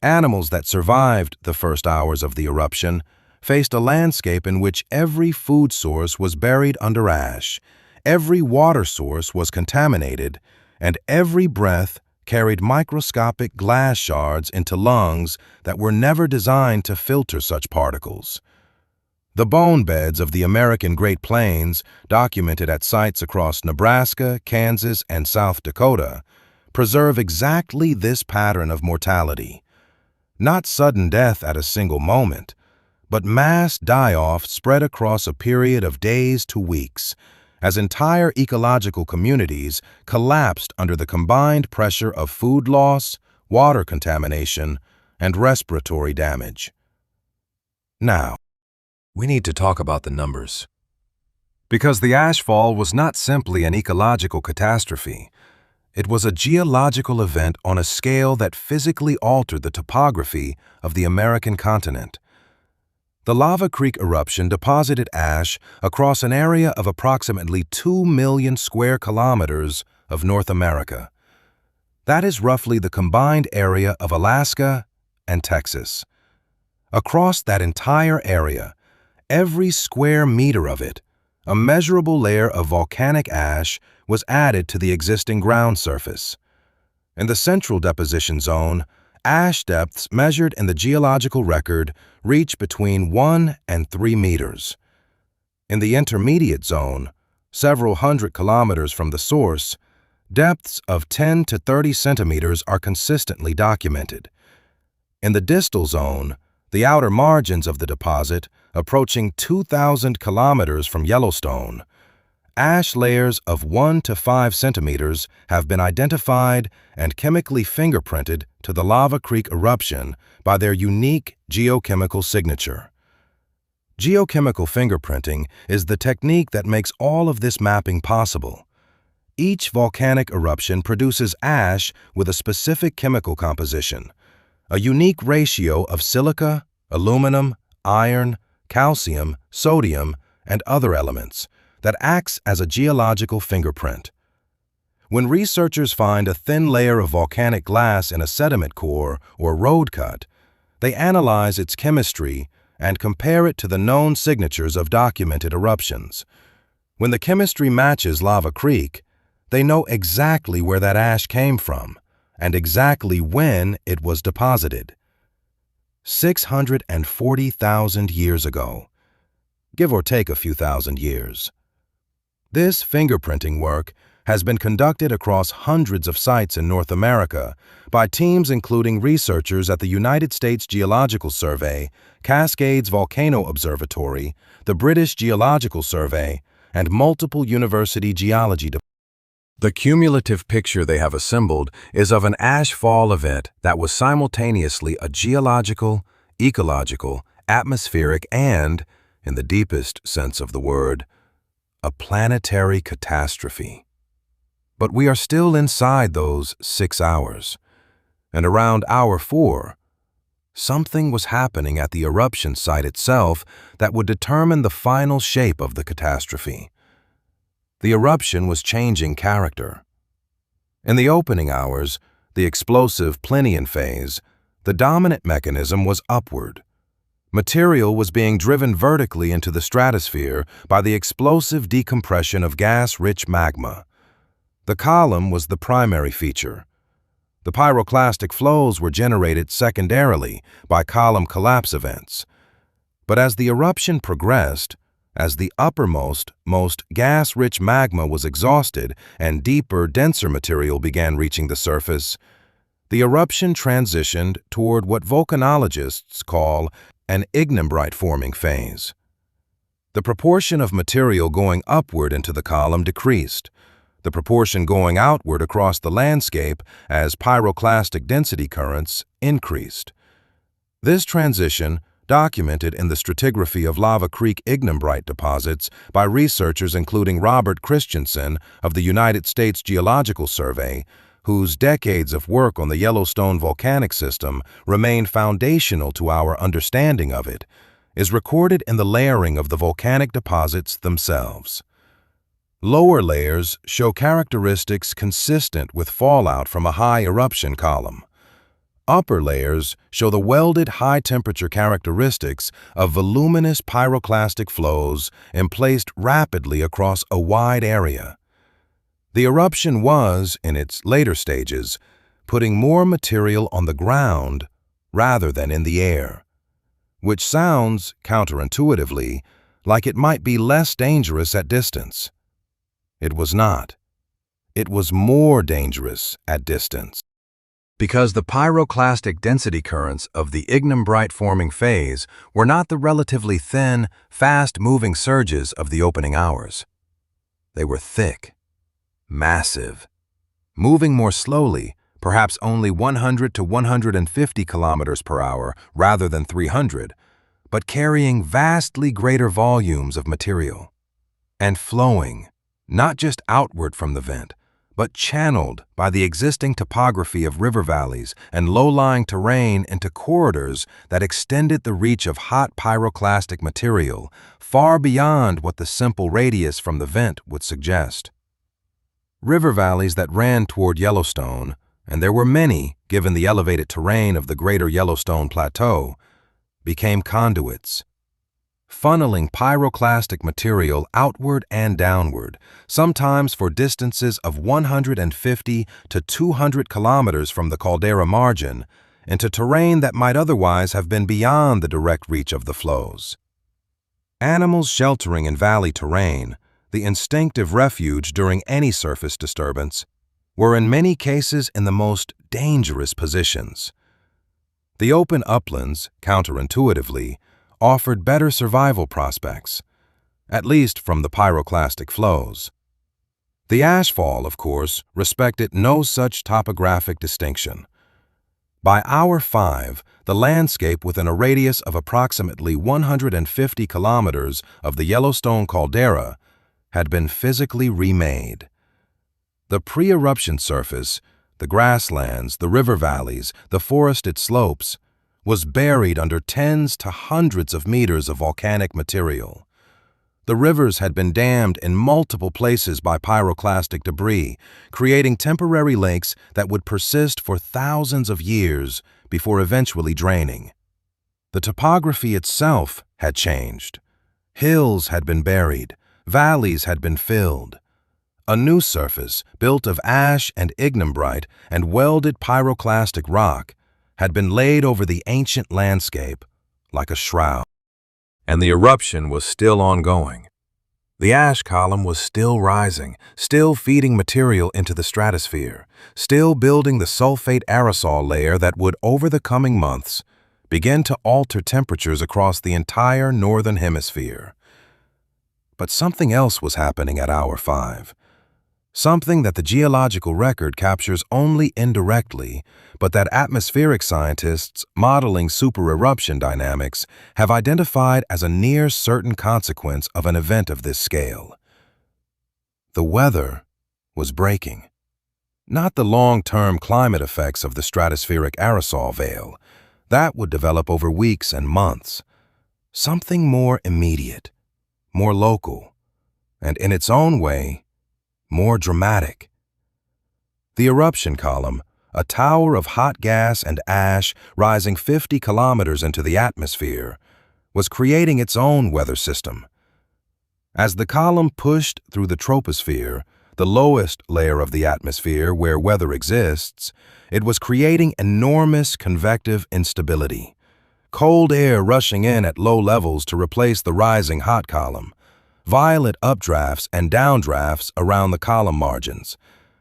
A: Animals that survived the first hours of the eruption faced a landscape in which every food source was buried under ash, every water source was contaminated, and every breath carried microscopic glass shards into lungs that were never designed to filter such particles. The bone beds of the American Great Plains, documented at sites across Nebraska, Kansas, and South Dakota, preserve exactly this pattern of mortality. Not sudden death at a single moment, but mass die-off spread across a period of days to weeks, as entire ecological communities collapsed under the combined pressure of food loss, water contamination, and respiratory damage. Now, we need to talk about the numbers. Because the ashfall was not simply an ecological catastrophe, it was a geological event on a scale that physically altered the topography of the American continent. The Lava Creek eruption deposited ash across an area of approximately 2 million square kilometers of North America. That is roughly the combined area of Alaska and Texas. Across that entire area, every square meter of it, a measurable layer of volcanic ash was added to the existing ground surface. In the central deposition zone, ash depths measured in the geological record reach between 1 and 3 meters. In the intermediate zone, several hundred kilometers from the source, depths of 10 to 30 centimeters are consistently documented. In the distal zone, the outer margins of the deposit, approaching 2,000 kilometers from Yellowstone, ash layers of 1 to 5 centimeters have been identified and chemically fingerprinted to the Lava Creek eruption by their unique geochemical signature. Geochemical fingerprinting is the technique that makes all of this mapping possible. Each volcanic eruption produces ash with a specific chemical composition, a unique ratio of silica, aluminum, iron, calcium, sodium, and other elements that acts as a geological fingerprint. When researchers find a thin layer of volcanic glass in a sediment core or road cut, they analyze its chemistry and compare it to the known signatures of documented eruptions. When the chemistry matches Lava Creek, they know exactly where that ash came from and exactly when it was deposited. 640,000 years ago, give or take a few thousand years. This fingerprinting work has been conducted across hundreds of sites in North America by teams including researchers at the United States Geological Survey, Cascades Volcano Observatory, the British Geological Survey, and multiple university geology departments. The cumulative picture they have assembled is of an ash fall event that was simultaneously a geological, ecological, atmospheric, and, in the deepest sense of the word, a planetary catastrophe. But we are still inside those 6 hours, and around hour 4, something was happening at the eruption site itself that would determine the final shape of the catastrophe. The eruption was changing character. In the opening hours, the explosive Plinian phase, the dominant mechanism was upward. Material was being driven vertically into the stratosphere by the explosive decompression of gas-rich magma. The column was the primary feature. The pyroclastic flows were generated secondarily by column collapse events. But as the eruption progressed, as the uppermost, most gas-rich magma was exhausted and deeper, denser material began reaching the surface, the eruption transitioned toward what volcanologists call an ignimbrite-forming phase. The proportion of material going upward into the column decreased. The proportion going outward across the landscape as pyroclastic density currents increased. This transition, documented in the stratigraphy of Lava Creek ignimbrite deposits by researchers including Robert Christensen of the United States Geological Survey, whose decades of work on the Yellowstone volcanic system remain foundational to our understanding of it, is recorded in the layering of the volcanic deposits themselves. Lower layers show characteristics consistent with fallout from a high eruption column. Upper layers show the welded high-temperature characteristics of voluminous pyroclastic flows emplaced rapidly across a wide area. The eruption was, in its later stages, putting more material on the ground rather than in the air, which sounds, counterintuitively, like it might be less dangerous at distance. It was not. It was more dangerous at distance. Because the pyroclastic density currents of the ignimbrite-forming phase were not the relatively thin, fast-moving surges of the opening hours. They were thick, massive, moving more slowly, perhaps only 100 to 150 kilometers per hour rather than 300, but carrying vastly greater volumes of material, and flowing, not just outward from the vent, but channeled by the existing topography of river valleys and low-lying terrain into corridors that extended the reach of hot pyroclastic material far beyond what the simple radius from the vent would suggest. River valleys that ran toward Yellowstone, and there were many given the elevated terrain of the greater Yellowstone Plateau, became conduits, funneling pyroclastic material outward and downward, sometimes for distances of 150 to 200 kilometers from the caldera margin, into terrain that might otherwise have been beyond the direct reach of the flows. Animals sheltering in valley terrain, the instinctive refuge during any surface disturbance, were in many cases in the most dangerous positions. The open uplands, counterintuitively, offered better survival prospects, at least from the pyroclastic flows. The ashfall, of course, respected no such topographic distinction. By hour 5, the landscape within a radius of approximately 150 kilometers of the Yellowstone caldera had been physically remade. The pre-eruption surface, the grasslands, the river valleys, the forested slopes, was buried under tens to hundreds of meters of volcanic material. The rivers had been dammed in multiple places by pyroclastic debris, creating temporary lakes that would persist for thousands of years before eventually draining. The topography itself had changed. Hills had been buried, valleys had been filled. A new surface, built of ash and ignimbrite and welded pyroclastic rock, had been laid over the ancient landscape like a shroud. And the eruption was still ongoing. The ash column was still rising, still feeding material into the stratosphere, still building the sulfate aerosol layer that would, over the coming months, begin to alter temperatures across the entire northern hemisphere. But something else was happening at hour 5. Something that the geological record captures only indirectly, but that atmospheric scientists modeling supereruption dynamics have identified as a near-certain consequence of an event of this scale. The weather was breaking. Not the long-term climate effects of the stratospheric aerosol veil. That would develop over weeks and months. Something more immediate, more local, and in its own way, more dramatic. The eruption column, a tower of hot gas and ash rising 50 kilometers into the atmosphere, was creating its own weather system. As the column pushed through the troposphere, the lowest layer of the atmosphere where weather exists, it was creating enormous convective instability. Cold air rushing in at low levels to replace the rising hot column. Violent updrafts and downdrafts around the column margins.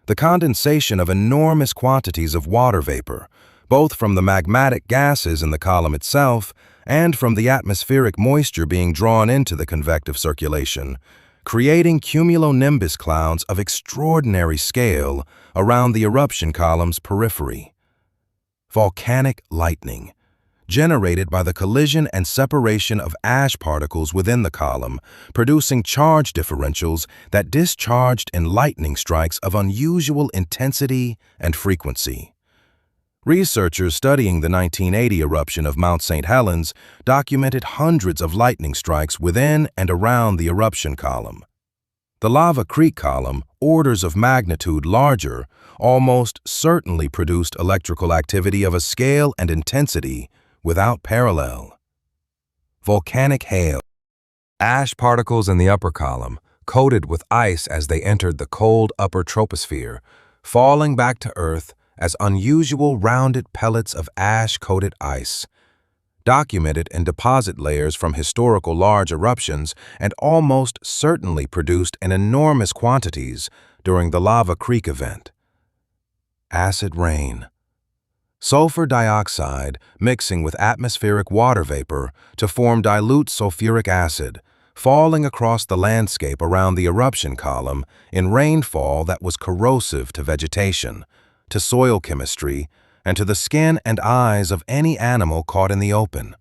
A: The condensation of enormous quantities of water vapor, both from the magmatic gases in the column itself and from the atmospheric moisture being drawn into the convective circulation, creating cumulonimbus clouds of extraordinary scale around the eruption column's periphery. Volcanic lightning, generated by the collision and separation of ash particles within the column, producing charge differentials that discharged in lightning strikes of unusual intensity and frequency. Researchers studying the 1980 eruption of Mount St. Helens documented hundreds of lightning strikes within and around the eruption column. The Lava Creek column, orders of magnitude larger, almost certainly produced electrical activity of a scale and intensity without parallel. Volcanic hail. Ash particles in the upper column, coated with ice as they entered the cold upper troposphere, falling back to Earth as unusual rounded pellets of ash-coated ice, documented in deposit layers from historical large eruptions and almost certainly produced in enormous quantities during the Lava Creek event. Acid rain. Sulfur dioxide mixing with atmospheric water vapor to form dilute sulfuric acid, falling across the landscape around the eruption column in rainfall that was corrosive to vegetation, to soil chemistry, and to the skin and eyes of any animal caught in the open.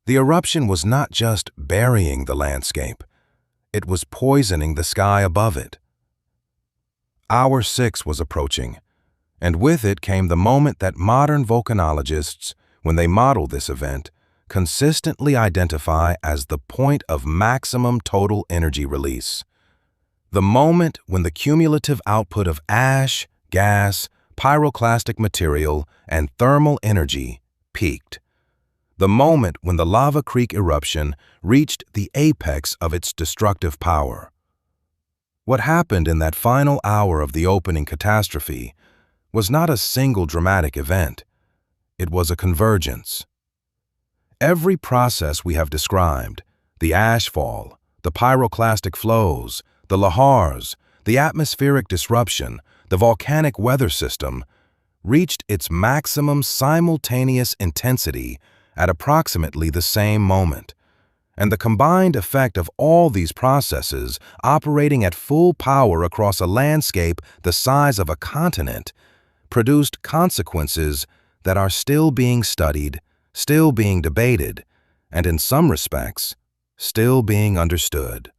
A: The eruption was not just burying the landscape, it was poisoning the sky above it. Hour 6 was approaching, and with it came the moment that modern volcanologists, when they model this event, consistently identify as the point of maximum total energy release. The moment when the cumulative output of ash, gas, pyroclastic material, and thermal energy peaked. The moment when the Lava Creek eruption reached the apex of its destructive power. What happened in that final hour of the opening catastrophe was not a single dramatic event. It was a convergence. Every process we have described, the ashfall, the pyroclastic flows, the lahars, the atmospheric disruption, the volcanic weather system, reached its maximum simultaneous intensity at approximately the same moment. And the combined effect of all these processes operating at full power across a landscape the size of a continent produced consequences that are still being studied, still being debated, and in some respects, still being understood.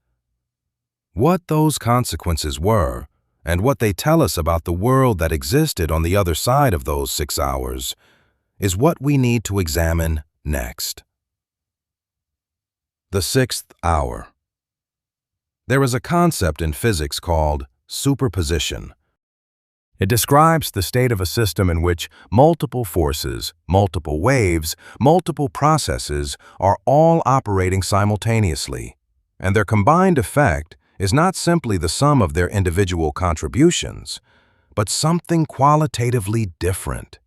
A: What those consequences were, and what they tell us about the world that existed on the other side of those 6 hours, is what we need to examine next. The 6th hour. There is a concept in physics called superposition. It describes the state of a system in which multiple forces, multiple waves, multiple processes are all operating simultaneously, and their combined effect is not simply the sum of their individual contributions, but something qualitatively different.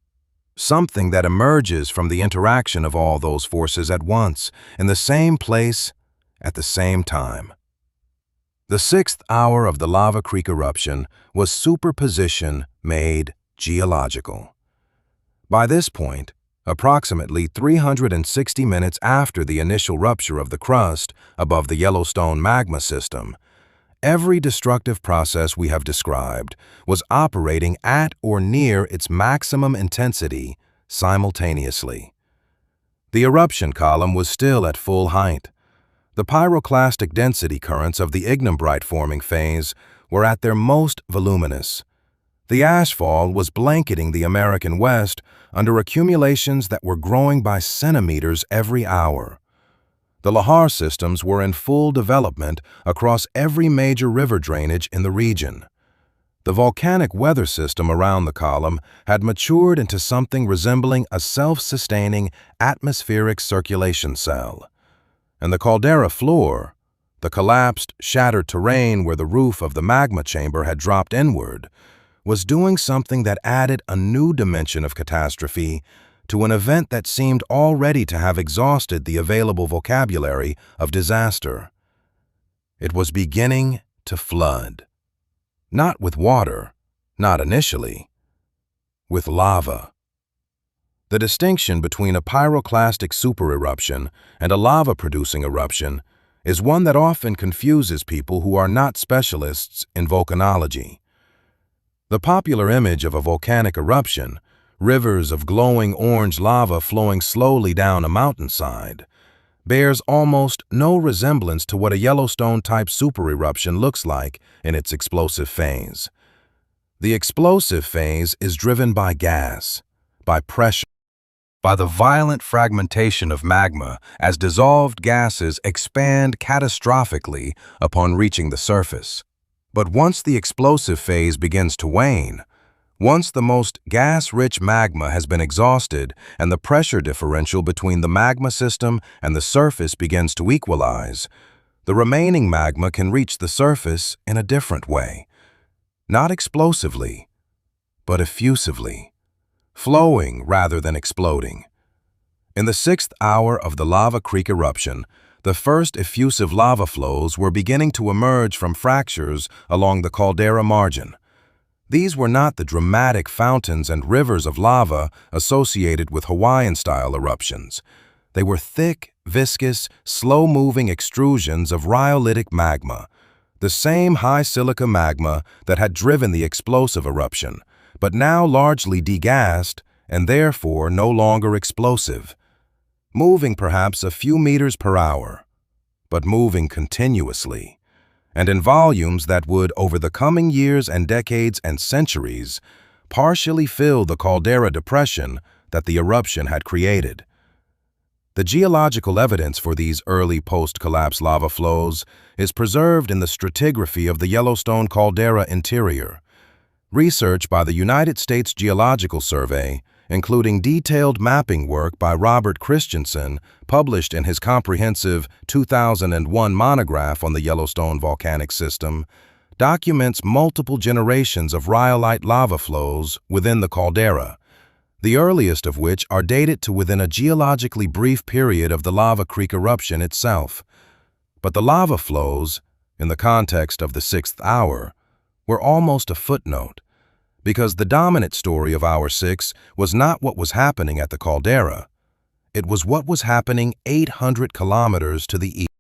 A: Something that emerges from the interaction of all those forces at once, in the same place, at the same time. The sixth hour of the Lava Creek eruption was superposition made geological. By this point, approximately 360 minutes after the initial rupture of the crust above the Yellowstone magma system, every destructive process we have described was operating at or near its maximum intensity simultaneously. The eruption column was still at full height. The pyroclastic density currents of the ignimbrite-forming phase were at their most voluminous. The ashfall was blanketing the American West under accumulations that were growing by centimeters every hour. The lahar systems were in full development across every major river drainage in the region. The volcanic weather system around the column had matured into something resembling a self-sustaining atmospheric circulation cell. And the caldera floor, the collapsed, shattered terrain where the roof of the magma chamber had dropped inward, was doing something that added a new dimension of catastrophe to an event that seemed already to have exhausted the available vocabulary of disaster. It was beginning to flood. Not with water, not initially, with lava. The distinction between a pyroclastic supereruption and a lava-producing eruption is one that often confuses people who are not specialists in volcanology. The popular image of a volcanic eruption, rivers of glowing orange lava flowing slowly down a mountainside, bears almost no resemblance to what a Yellowstone-type supereruption looks like in its explosive phase. The explosive phase is driven by gas, by pressure, by the violent fragmentation of magma as dissolved gases expand catastrophically upon reaching the surface. But once the explosive phase begins to wane, once the most gas-rich magma has been exhausted and the pressure differential between the magma system and the surface begins to equalize, the remaining magma can reach the surface in a different way. Not explosively, but effusively, flowing rather than exploding. In the sixth hour of the Lava Creek eruption, the first effusive lava flows were beginning to emerge from fractures along the caldera margin. These were not the dramatic fountains and rivers of lava associated with Hawaiian-style eruptions. They were thick, viscous, slow-moving extrusions of rhyolitic magma, the same high silica magma that had driven the explosive eruption, but now largely degassed and therefore no longer explosive. Moving perhaps a few meters per hour, but moving continuously, and in volumes that would, over the coming years and decades and centuries, partially fill the caldera depression that the eruption had created. The geological evidence for these early post-collapse lava flows is preserved in the stratigraphy of the Yellowstone caldera interior. Research by the United States Geological Survey, including detailed mapping work by Robert Christensen, published in his comprehensive 2001 monograph on the Yellowstone volcanic system, documents multiple generations of rhyolite lava flows within the caldera, the earliest of which are dated to within a geologically brief period of the Lava Creek eruption itself. But the lava flows, in the context of the sixth hour, were almost a footnote, because the dominant story of Hour 6 was not what was happening at the caldera. It was what was happening 800 kilometers to the east.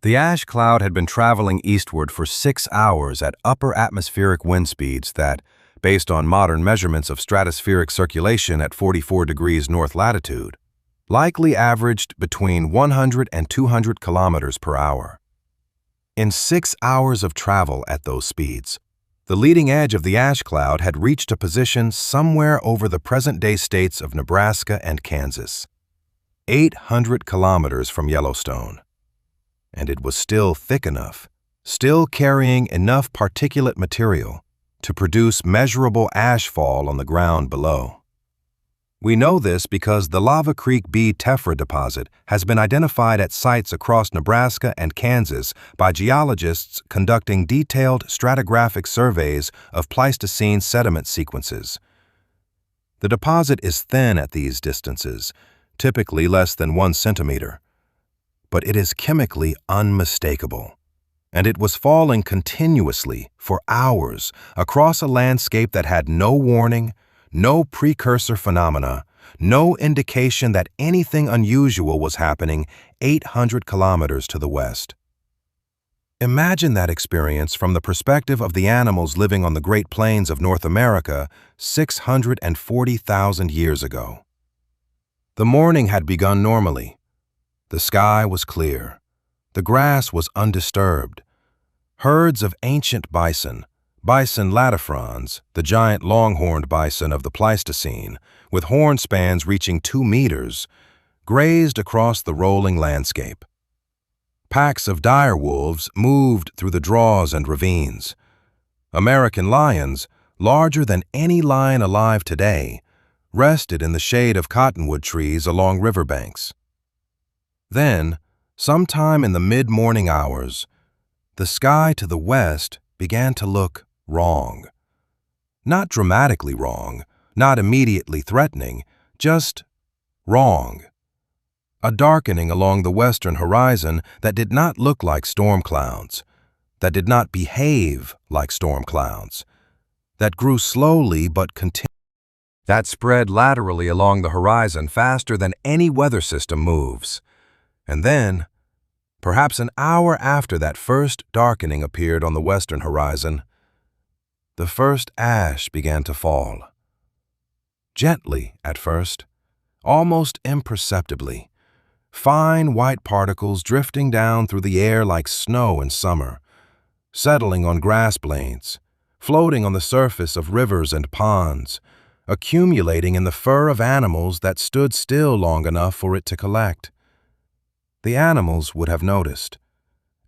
A: The ash cloud had been traveling eastward for 6 hours at upper atmospheric wind speeds that, based on modern measurements of stratospheric circulation at 44 degrees north latitude, likely averaged between 100 and 200 kilometers per hour. In 6 hours of travel at those speeds, the leading edge of the ash cloud had reached a position somewhere over the present-day states of Nebraska and Kansas, 800 kilometers from Yellowstone. And it was still thick enough, still carrying enough particulate material to produce measurable ashfall on the ground below. We know this because the Lava Creek B tephra deposit has been identified at sites across Nebraska and Kansas by geologists conducting detailed stratigraphic surveys of Pleistocene sediment sequences. The deposit is thin at these distances, typically less than 1 centimeter, but it is chemically unmistakable. and it was falling continuously for hours across a landscape that had no warning, no precursor phenomena, no indication that anything unusual was happening 800 kilometers to the west. Imagine that experience from the perspective of the animals living on the Great Plains of North America 640,000 years ago. The morning had begun normally. The sky was clear. The grass was undisturbed. Herds of ancient bison latifrons, the giant longhorned bison of the Pleistocene, with horn spans reaching 2 meters, grazed across the rolling landscape. Packs of dire wolves moved through the draws and ravines. American lions, larger than any lion alive today, rested in the shade of cottonwood trees along riverbanks. Then, sometime in the mid-morning hours, the sky to the west began to look wrong. Not dramatically wrong, not immediately threatening, just wrong. A darkening along the western horizon that did not look like storm clouds, that did not behave like storm clouds, that grew slowly but continued, that spread laterally along the horizon faster than any weather system moves. And then, perhaps an hour after that first darkening appeared on the western horizon, the first ash began to fall. Gently at first, almost imperceptibly, fine white particles drifting down through the air like snow in summer, settling on grass blades, floating on the surface of rivers and ponds, accumulating in the fur of animals that stood still long enough for it to collect. The animals would have noticed.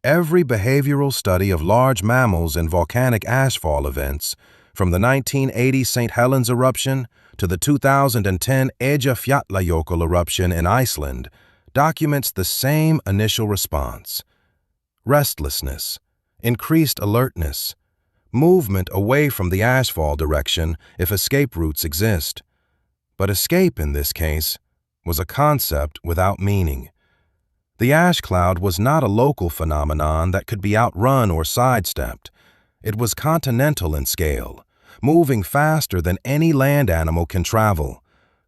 A: Every behavioral study of large mammals in volcanic ashfall events, from the 1980 St. Helens eruption to the 2010 Eyjafjallajökull eruption in Iceland, documents the same initial response: restlessness, increased alertness, movement away from the ashfall direction if escape routes exist. But escape, in this case, was a concept without meaning. The ash cloud was not a local phenomenon that could be outrun or sidestepped. It was continental in scale, moving faster than any land animal can travel,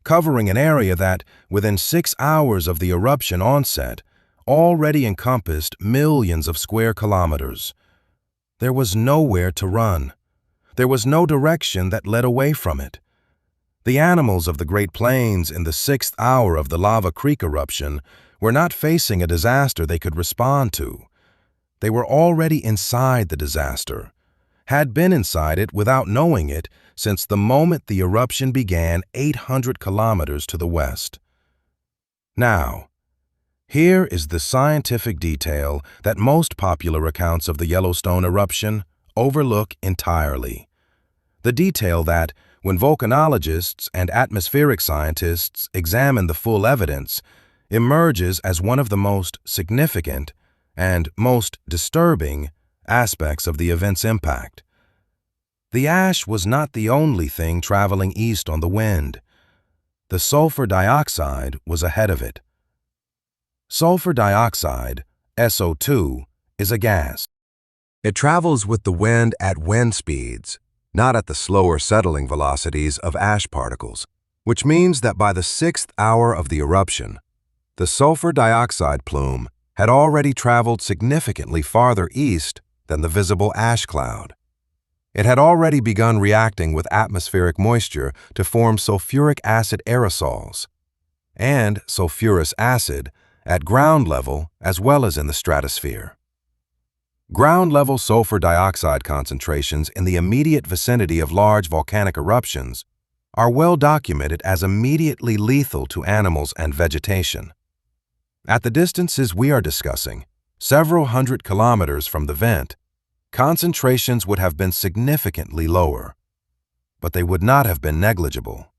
A: covering an area that, within 6 hours of the eruption onset, already encompassed millions of square kilometers. There was nowhere to run. There was no direction that led away from it. The animals of the Great Plains in the 6th hour of the Lava Creek eruption were not facing a disaster they could respond to. They were already inside the disaster, had been inside it without knowing it since the moment the eruption began 800 kilometers to the west. Now, here is the scientific detail that most popular accounts of the Yellowstone eruption overlook entirely. The detail that, when volcanologists and atmospheric scientists examine the full evidence, emerges as one of the most significant and most disturbing aspects of the event's impact. The ash was not the only thing traveling east on the wind. The sulfur dioxide was ahead of it. Sulfur dioxide, SO2, is a gas. It travels with the wind at wind speeds, not at the slower settling velocities of ash particles, which means that by the 6th hour of the eruption, the sulfur dioxide plume had already traveled significantly farther east than the visible ash cloud. It had already begun reacting with atmospheric moisture to form sulfuric acid aerosols and sulfurous acid at ground level as well as in the stratosphere. Ground-level sulfur dioxide concentrations in the immediate vicinity of large volcanic eruptions are well documented as immediately lethal to animals and vegetation. At the distances we are discussing, several hundred kilometers from the vent, concentrations would have been significantly lower, but they would not have been negligible.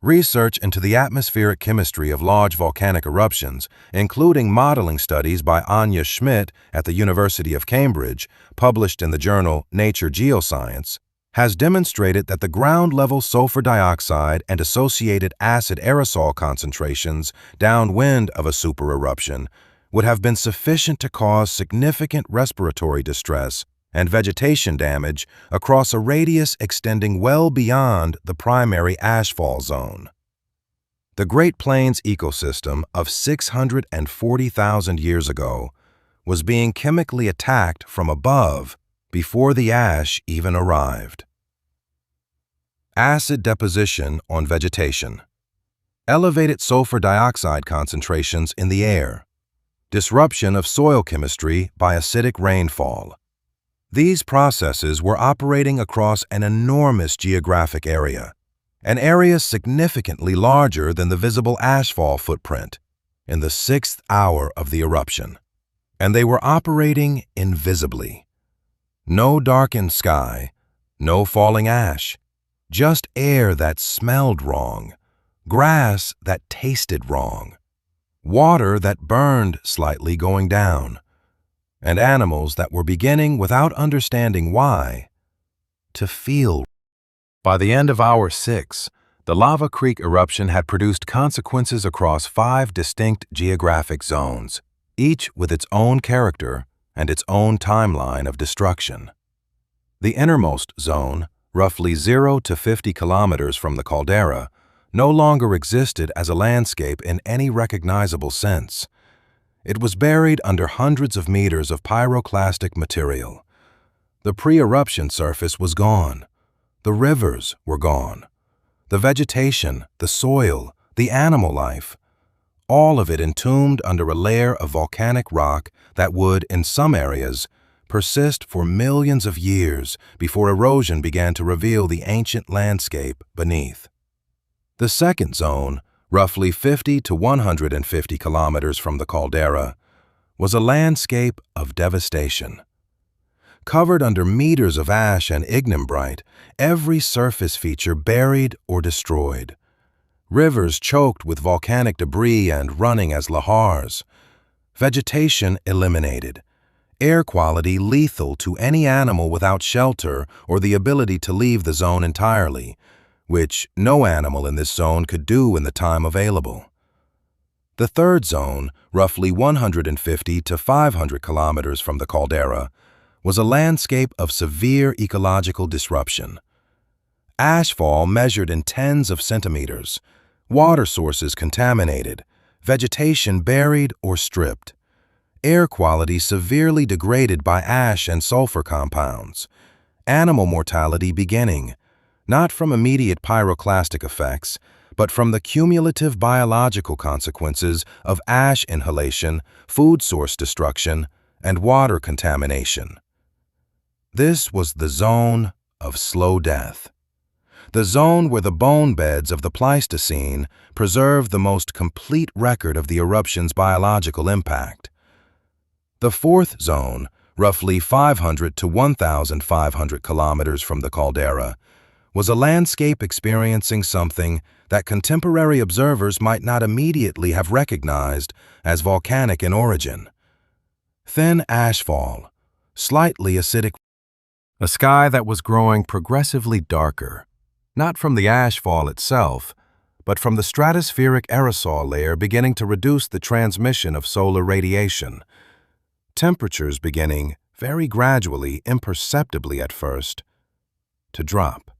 A: Research into the atmospheric chemistry of large volcanic eruptions, including modeling studies by Anja Schmidt at the University of Cambridge, published in the journal Nature Geoscience, has demonstrated that the ground-level sulfur dioxide and associated acid aerosol concentrations downwind of a supereruption
B: would have been sufficient to cause significant respiratory distress and vegetation damage across a radius extending well beyond the primary ashfall zone. The Great Plains ecosystem of 640,000 years ago was being chemically attacked from above before the ash even arrived. Acid deposition on vegetation. Elevated sulfur dioxide concentrations in the air. Disruption of soil chemistry by acidic rainfall. These processes were operating across an enormous geographic area, an area significantly larger than the visible ashfall footprint, in the 6th hour of the eruption. And they were operating invisibly. No darkened sky, no falling ash, just air that smelled wrong, grass that tasted wrong, water that burned slightly going down, and animals that were beginning, without understanding why, to feel. By the end of hour 6, the Lava Creek eruption had produced consequences across 5 distinct geographic zones, each with its own character and its own timeline of destruction. The innermost zone, roughly 0 to 50 kilometers from the caldera, no longer existed as a landscape in any recognizable sense. It was buried under hundreds of meters of pyroclastic material. The pre-eruption surface was gone. The rivers were gone. The vegetation, the soil, the animal life, all of it entombed under a layer of volcanic rock that would, in some areas, persist for millions of years before erosion began to reveal the ancient landscape beneath. The second zone, roughly 50 to 150 kilometers from the caldera, was a landscape of devastation. Covered under meters of ash and ignimbrite, every surface feature buried or destroyed. Rivers choked with volcanic debris and running as lahars. Vegetation eliminated. Air quality lethal to any animal without shelter or the ability to leave the zone entirely, which no animal in this zone could do in the time available. The third zone, roughly 150 to 500 kilometers from the caldera, was a landscape of severe ecological disruption. Ashfall measured in tens of centimeters, water sources contaminated, vegetation buried or stripped, air quality severely degraded by ash and sulfur compounds, animal mortality beginning, not from immediate pyroclastic effects, but from the cumulative biological consequences of ash inhalation, food source destruction, and water contamination. This was the zone of slow death, the zone where the bone beds of the Pleistocene preserved the most complete record of the eruption's biological impact. The fourth zone, roughly 500 to 1,500 kilometers from the caldera, was a landscape experiencing something that contemporary observers might not immediately have recognized as volcanic in origin. Thin ashfall, slightly acidic, a sky that was growing progressively darker, not from the ashfall itself, but from the stratospheric aerosol layer beginning to reduce the transmission of solar radiation. Temperatures beginning, very gradually, imperceptibly at first, to drop.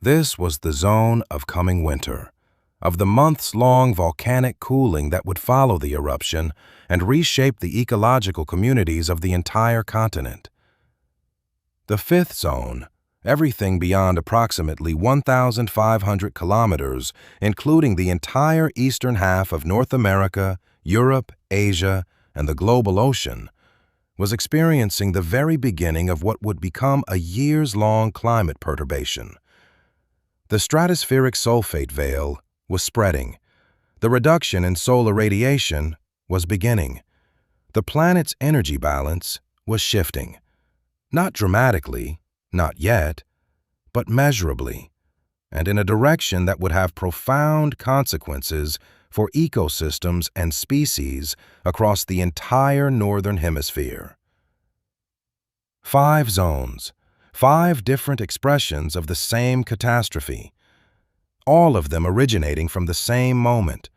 B: This was the zone of coming winter, of the months-long volcanic cooling that would follow the eruption and reshape the ecological communities of the entire continent. The fifth zone, everything beyond approximately 1,500 kilometers, including the entire eastern half of North America, Europe, Asia, and the global ocean, was experiencing the very beginning of what would become a years-long climate perturbation. The stratospheric sulfate veil was spreading. The reduction in solar radiation was beginning. The planet's energy balance was shifting. Not dramatically, not yet, but measurably, and in a direction that would have profound consequences for ecosystems and species across the entire northern hemisphere. 5 zones, 5 different expressions of the same catastrophe, all of them originating from the same moment,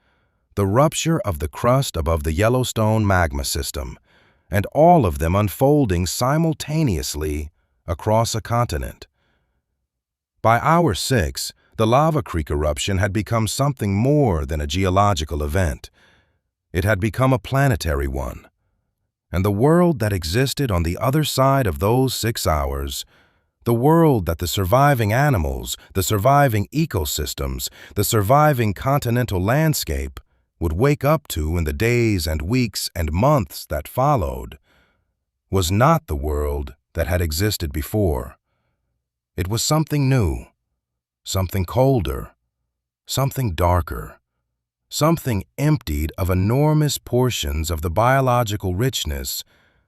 A: the rupture of the crust above the Yellowstone magma system, and all of them unfolding simultaneously across a continent. By hour 6, the Lava Creek eruption had become something more than a geological event. It had become a planetary one. And the world that existed on the other side of those 6 hours, the world that the surviving animals, the surviving ecosystems, the surviving continental landscape would wake up to in the days and weeks and months that followed, was not the world that had existed before. It was something new, something colder, something darker, something emptied of enormous portions of the biological richness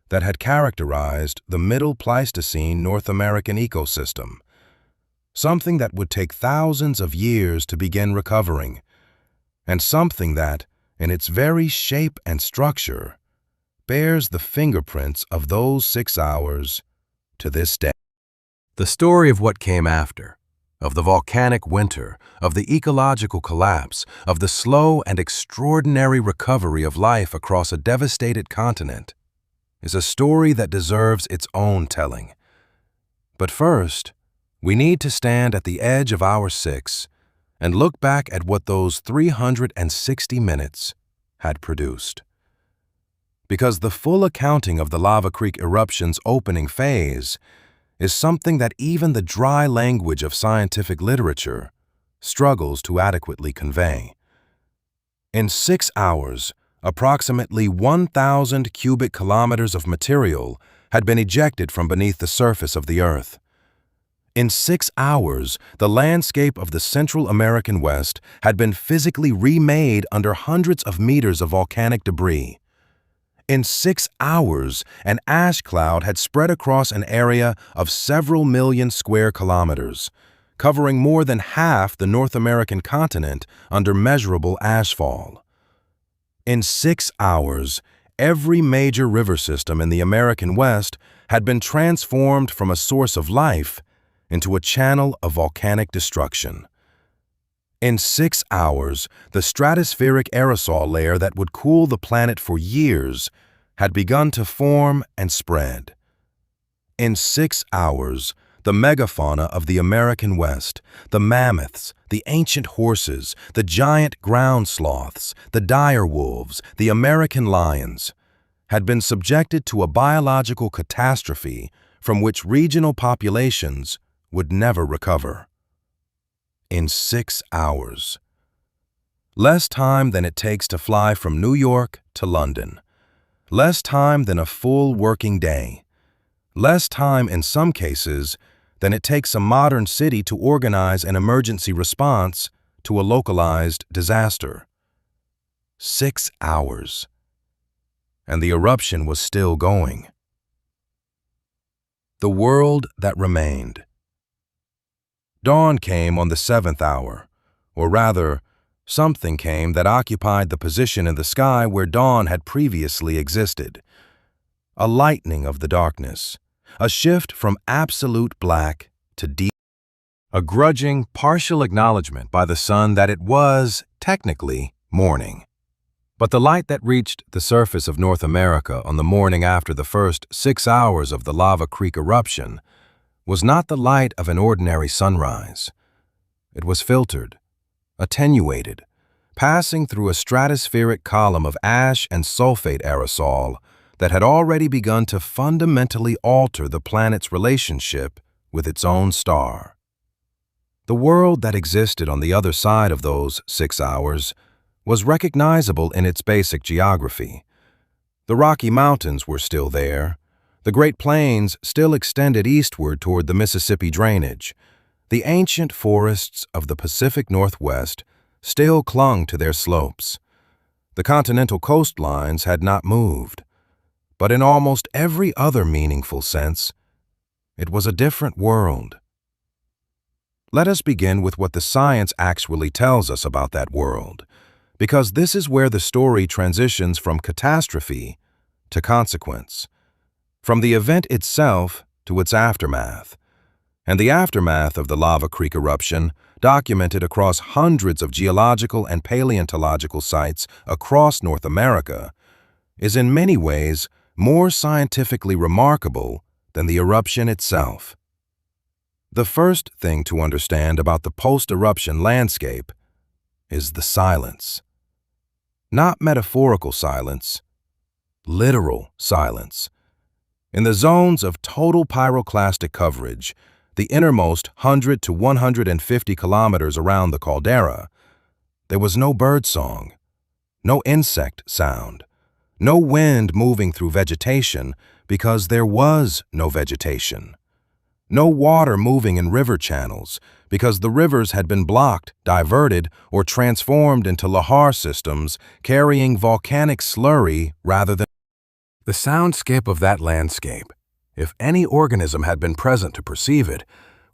A: that had characterized the Middle Pleistocene North American ecosystem, something that would take thousands of years to begin recovering, and something that, in its very shape and structure, bears the fingerprints of those 6 hours to this day.
B: The story of what came after, of the volcanic winter, of the ecological collapse, of the slow and extraordinary recovery of life across a devastated continent, is a story that deserves its own telling. But first, we need to stand at the edge of hour 6 and look back at what those 360 minutes had produced. Because the full accounting of the Lava Creek eruption's opening phase is something that even the dry language of scientific literature struggles to adequately convey. In 6 hours, approximately 1,000 cubic kilometers of material had been ejected from beneath the surface of the Earth. In 6 hours, the landscape of the Central American West had been physically remade under hundreds of meters of volcanic debris. In 6 hours, an ash cloud had spread across an area of several million square kilometers, covering more than half the North American continent under measurable ashfall. In 6 hours, every major river system in the American West had been transformed from a source of life into a channel of volcanic destruction. In 6 hours, the stratospheric aerosol layer that would cool the planet for years had begun to form and spread. In 6 hours, the megafauna of the American West, the mammoths, the ancient horses, the giant ground sloths, the dire wolves, the American lions, had been subjected to a biological catastrophe from which regional populations would never recover. In 6 hours. Less time than it takes to fly from New York to London. Less time than a full working day. Less time in some cases than it takes a modern city to organize an emergency response to a localized disaster. 6 hours. And the eruption was still going. The world that remained. Dawn came on the 7th hour, or rather, something came that occupied the position in the sky where dawn had previously existed. A lightening of the darkness, a shift from absolute black to deep. A grudging, partial acknowledgement by the sun that it was, technically, morning. But the light that reached the surface of North America on the morning after the first 6 hours of the Lava Creek eruption was not the light of an ordinary sunrise. It was filtered, attenuated, passing through a stratospheric column of ash and sulfate aerosol that had already begun to fundamentally alter the planet's relationship with its own star. The world that existed on the other side of those 6 hours was recognizable in its basic geography. The Rocky Mountains were still there. The Great Plains still extended eastward toward the Mississippi drainage. The ancient forests of the Pacific Northwest still clung to their slopes. The continental coastlines had not moved. But in almost every other meaningful sense, it was a different world. Let us begin with what the science actually tells us about that world, because this is where the story transitions from catastrophe to consequence, from the event itself to its aftermath, and the aftermath of the Lava Creek eruption documented across hundreds of geological and paleontological sites across North America, is in many ways more scientifically remarkable than the eruption itself. The first thing to understand about the post-eruption landscape is the silence. Not metaphorical silence, literal silence. In the zones of total pyroclastic coverage, the innermost 100 to 150 kilometers around the caldera, there was no bird song, no insect sound, no wind moving through vegetation because there was no vegetation. No water moving in river channels because the rivers had been blocked, diverted, or transformed into lahar systems carrying volcanic slurry rather than. The soundscape of that landscape, if any organism had been present to perceive it,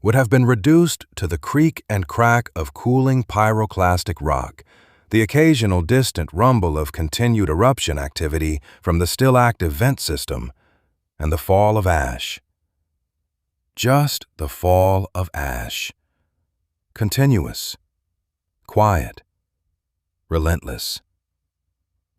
B: would have been reduced to the creak and crack of cooling pyroclastic rock, the occasional distant rumble of continued eruption activity from the still active vent system, and the fall of ash. Just the fall of ash. Continuous, quiet, relentless.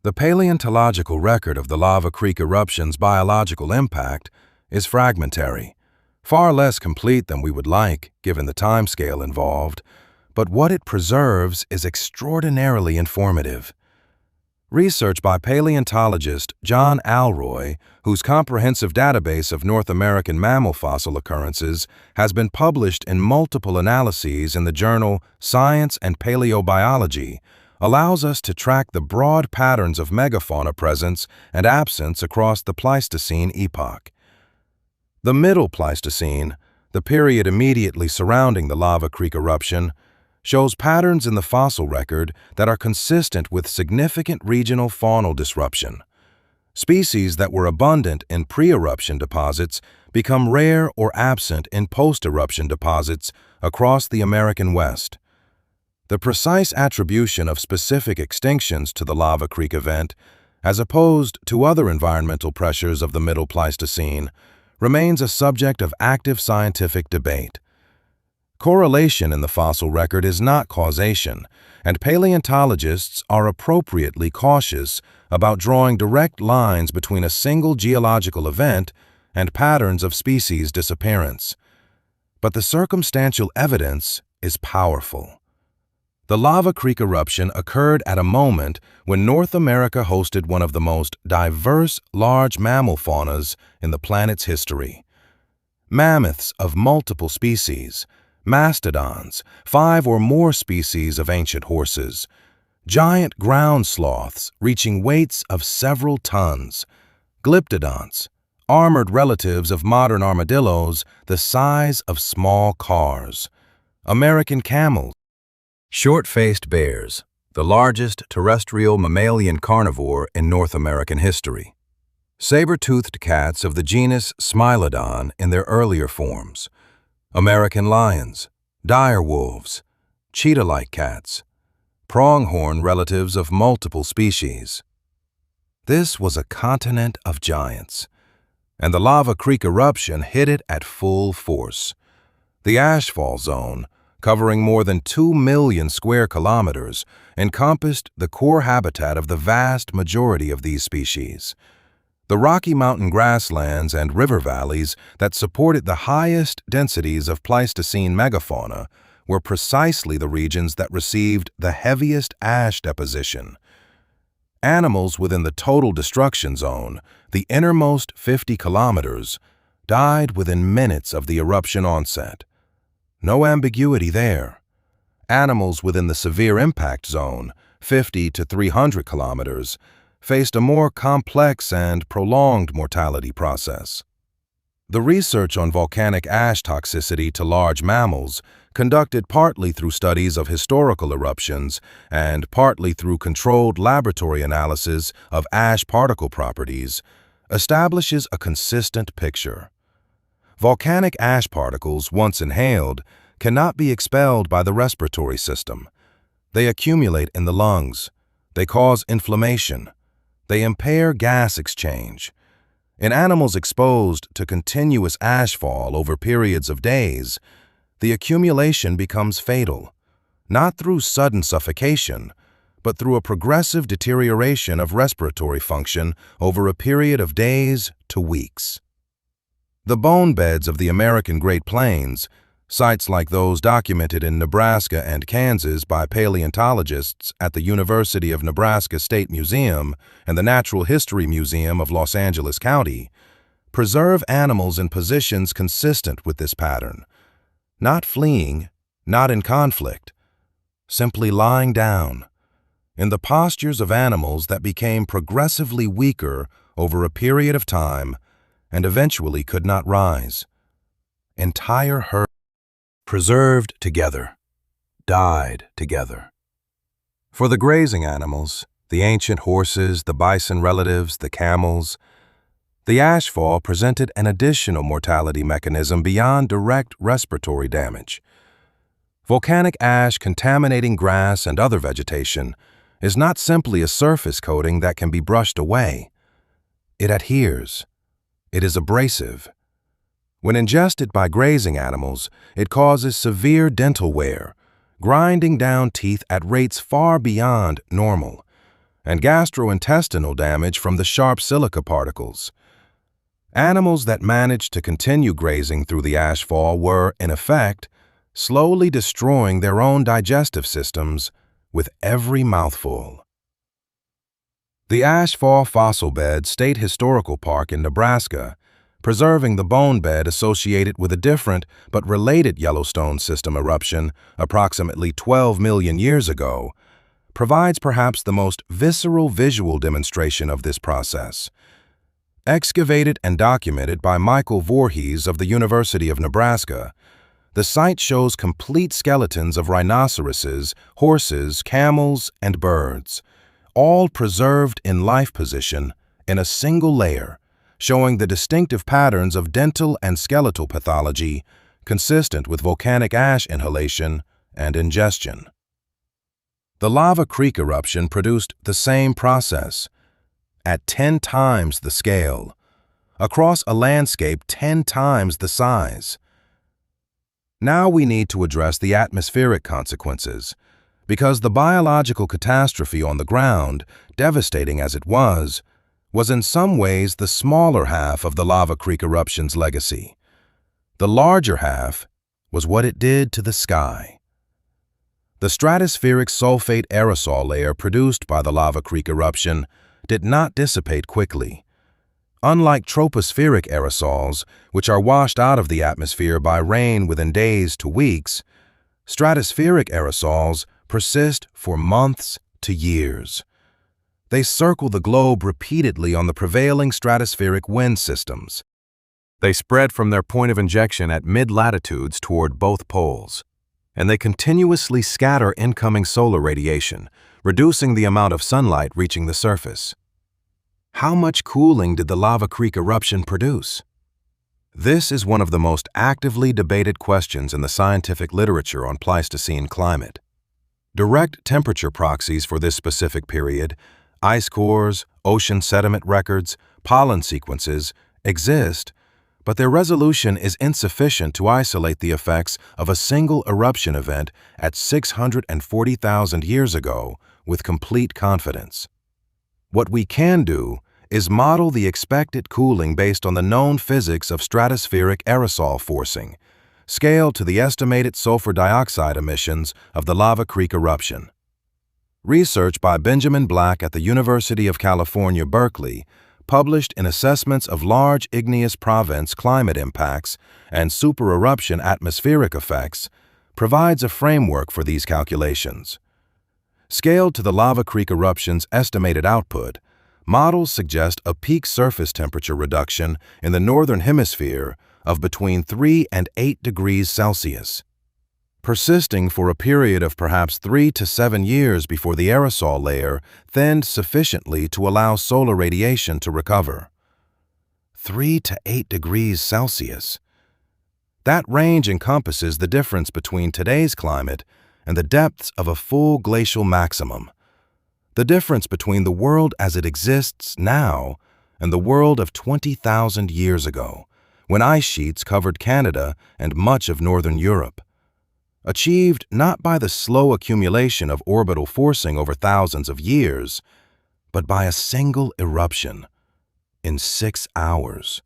B: The paleontological record of the Lava Creek eruption's biological impact is fragmentary, far less complete than we would like given the timescale involved, but what it preserves is extraordinarily informative. Research by paleontologist John Alroy, whose comprehensive database of North American mammal fossil occurrences has been published in multiple analyses in the journal Science and Paleobiology, allows us to track the broad patterns of megafauna presence and absence across the Pleistocene epoch. The Middle Pleistocene, the period immediately surrounding the Lava Creek eruption, shows patterns in the fossil record that are consistent with significant regional faunal disruption. Species that were abundant in pre-eruption deposits become rare or absent in post-eruption deposits across the American West. The precise attribution of specific extinctions to the Lava Creek event, as opposed to other environmental pressures of the Middle Pleistocene, remains a subject of active scientific debate. Correlation in the fossil record is not causation, and paleontologists are appropriately cautious about drawing direct lines between a single geological event and patterns of species disappearance. But the circumstantial evidence is powerful. The Lava Creek eruption occurred at a moment when North America hosted one of the most diverse large mammal faunas in the planet's history. Mammoths of multiple species, mastodons, 5 or more species of ancient horses, giant ground sloths reaching weights of several tons, glyptodonts, armored relatives of modern armadillos the size of small cars, American camels, short-faced bears, the largest terrestrial mammalian carnivore in North American history, saber-toothed cats of the genus Smilodon in their earlier forms, American lions, dire wolves, cheetah-like cats, pronghorn relatives of multiple species. This was a continent of giants, and the Lava Creek eruption hit it at full force. The ashfall zone, covering more than 2 million square kilometers, encompassed the core habitat of the vast majority of these species. The Rocky Mountain grasslands and river valleys that supported the highest densities of Pleistocene megafauna were precisely the regions that received the heaviest ash deposition. Animals within the total destruction zone, the innermost 50 kilometers, died within minutes of the eruption onset. No ambiguity there. Animals within the severe impact zone, 50 to 300 kilometers, faced a more complex and prolonged mortality process. The research on volcanic ash toxicity to large mammals, conducted partly through studies of historical eruptions and partly through controlled laboratory analysis of ash particle properties, establishes a consistent picture. Volcanic ash particles, once inhaled, cannot be expelled by the respiratory system. They accumulate in the lungs. They cause inflammation. They impair gas exchange. In animals exposed to continuous ashfall over periods of days, the accumulation becomes fatal.
A: not through sudden suffocation, but through a progressive deterioration of respiratory function over a period of days to weeks. The bone beds of the American Great Plains, sites like those documented in Nebraska and Kansas by paleontologists at the University of Nebraska State Museum and the Natural History Museum of Los Angeles County, preserve animals in positions consistent with this pattern, not fleeing, not in conflict, simply lying down, in the postures of animals that became progressively weaker over a period of time and eventually could not rise. Entire herds preserved together, died together. For the grazing animals, the ancient horses, the bison relatives, the camels, the ashfall presented an additional mortality mechanism beyond direct respiratory damage. Volcanic ash contaminating grass and other vegetation is not simply a surface coating that can be brushed away. It adheres. It is abrasive. When ingested by grazing animals, it causes severe dental wear, grinding down teeth at rates far beyond normal, and gastrointestinal damage from the sharp silica particles. Animals that managed to continue grazing through the ashfall were, in effect, slowly destroying their own digestive systems with every mouthful. The Ashfall Fossil Bed State Historical Park in Nebraska, preserving the bone bed associated with a different but related Yellowstone system eruption approximately 12 million years ago, provides perhaps the most visceral visual demonstration of this process. Excavated and documented by Michael Voorhees of the University of Nebraska, the site shows complete skeletons of rhinoceroses, horses, camels, and birds, all preserved in life position in a single layer, showing the distinctive patterns of dental and skeletal pathology consistent with volcanic ash inhalation and ingestion. The Lava Creek eruption produced the same process, at 10 times the scale, across a landscape 10 times the size. Now we need to address the atmospheric consequences, because the biological catastrophe on the ground, devastating as it was in some ways the smaller half of the Lava Creek eruption's legacy. The larger half was what it did to the sky. The stratospheric sulfate aerosol layer produced by the Lava Creek eruption did not dissipate quickly. Unlike tropospheric aerosols, which are washed out of the atmosphere by rain within days to weeks, stratospheric aerosols persist for months to years. They circle the globe repeatedly on the prevailing stratospheric wind systems. They spread from their point of injection at mid-latitudes toward both poles, and they continuously scatter incoming solar radiation, reducing the amount of sunlight reaching the surface. How much cooling did the Lava Creek eruption produce? This is one of the most actively debated questions in the scientific literature on Pleistocene climate. Direct temperature proxies for this specific period, ice cores, ocean sediment records, pollen sequences, exist, but their resolution is insufficient to isolate the effects of a single eruption event at 640,000 years ago with complete confidence. What we can do is model the expected cooling based on the known physics of stratospheric aerosol forcing, scaled to the estimated sulfur dioxide emissions of the Lava Creek eruption. Research by Benjamin Black at the University of California, Berkeley, published in Assessments of Large Igneous Province Climate Impacts and Supereruption Atmospheric Effects, provides a framework for these calculations. Scaled to the Lava Creek eruption's estimated output, models suggest a peak surface temperature reduction in the northern hemisphere of between 3 and 8 degrees Celsius, persisting for a period of perhaps 3 to 7 years before the aerosol layer thinned sufficiently to allow solar radiation to recover. 3 to 8 degrees Celsius. That range encompasses the difference between today's climate and the depths of a full glacial maximum, the difference between the world as it exists now and the world of 20,000 years ago, when ice sheets covered Canada and much of northern Europe. achieved not by the slow accumulation of orbital forcing over thousands of years, but by a single eruption in 6 hours.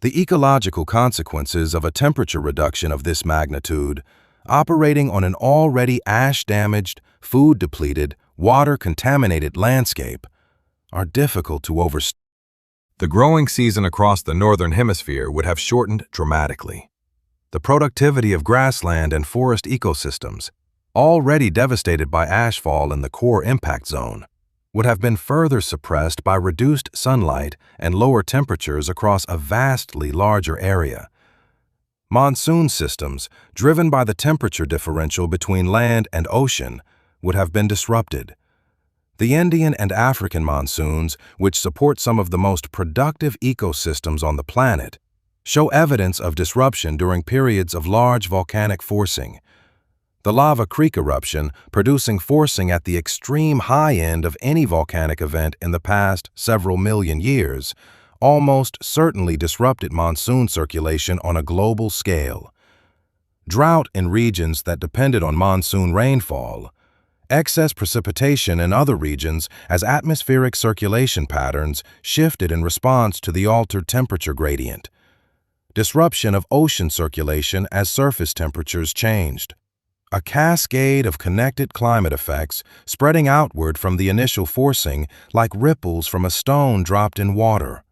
A: The ecological consequences of a temperature reduction of this magnitude, operating on an already ash-damaged, food-depleted, water-contaminated landscape, are difficult to overstate. The growing season across the northern hemisphere would have shortened dramatically. The productivity of grassland and forest ecosystems, already devastated by ashfall in the core impact zone, would have been further suppressed by reduced sunlight and lower temperatures across a vastly larger area. Monsoon systems, driven by the temperature differential between land and ocean, would have been disrupted. The Indian and African monsoons, which support some of the most productive ecosystems on the planet, show evidence of disruption during periods of large volcanic forcing. The Lava Creek eruption, producing forcing at the extreme high end of any volcanic event in the past several million years, almost certainly disrupted monsoon circulation on a global scale. Drought in regions that depended on monsoon rainfall, excess precipitation in other regions as atmospheric circulation patterns shifted in response to the altered temperature gradient, disruption of ocean circulation as surface temperatures changed. A cascade of connected climate effects spreading outward from the initial forcing like ripples from a stone dropped in water.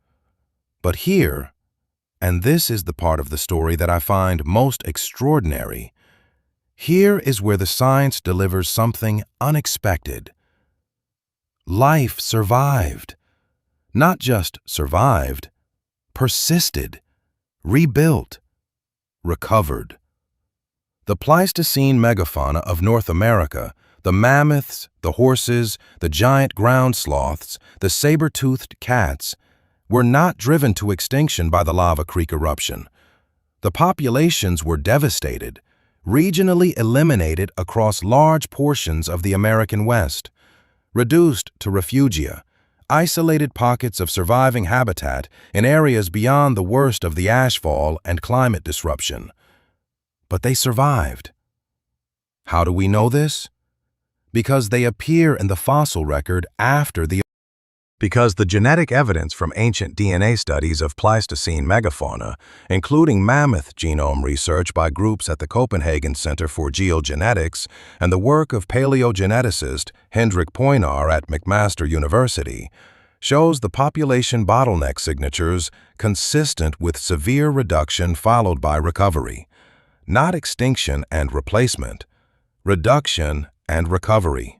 A: But here, and this is the part of the story that I find most extraordinary, here is where the science delivers something unexpected. Life survived. Not just survived, persisted, rebuilt, recovered. The Pleistocene megafauna of North America, the mammoths, the horses, the giant ground sloths, the saber-toothed cats, were not driven to extinction by the Lava Creek eruption. The populations were devastated, regionally eliminated across large portions of the American West, reduced to refugia, isolated pockets of surviving habitat in areas beyond the worst of the ashfall and climate disruption. But they survived. How do we know this? Because they appear in the fossil record after the Because the genetic evidence from ancient DNA studies of Pleistocene megafauna, including mammoth genome research by groups at the Copenhagen Center for Geogenetics and the work of paleogeneticist Hendrik Poinar at McMaster University, shows the population bottleneck signatures consistent with severe reduction followed by recovery. Not extinction and replacement, reduction and recovery.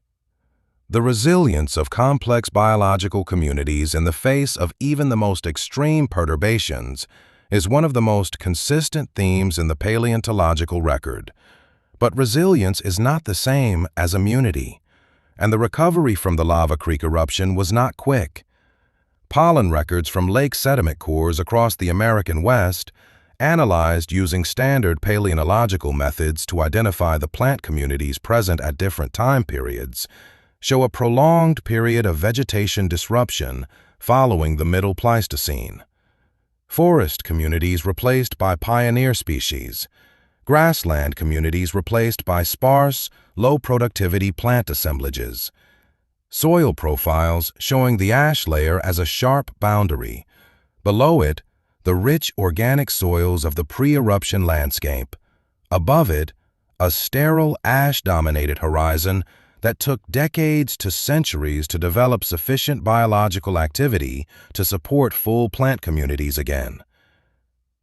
A: The resilience of complex biological communities in the face of even the most extreme perturbations is one of the most consistent themes in the paleontological record. But resilience is not the same as immunity, and the recovery from the Lava Creek eruption was not quick. Pollen records from lake sediment cores across the American West, analyzed using standard paleontological methods to identify the plant communities present at different time periods, show a prolonged period of vegetation disruption following the Middle Pleistocene. Forest communities replaced by pioneer species, grassland communities replaced by sparse, low-productivity plant assemblages, soil profiles showing the ash layer as a sharp boundary, below it, the rich organic soils of the pre-eruption landscape, above it, a sterile ash-dominated horizon that took decades to centuries to develop sufficient biological activity to support full plant communities again.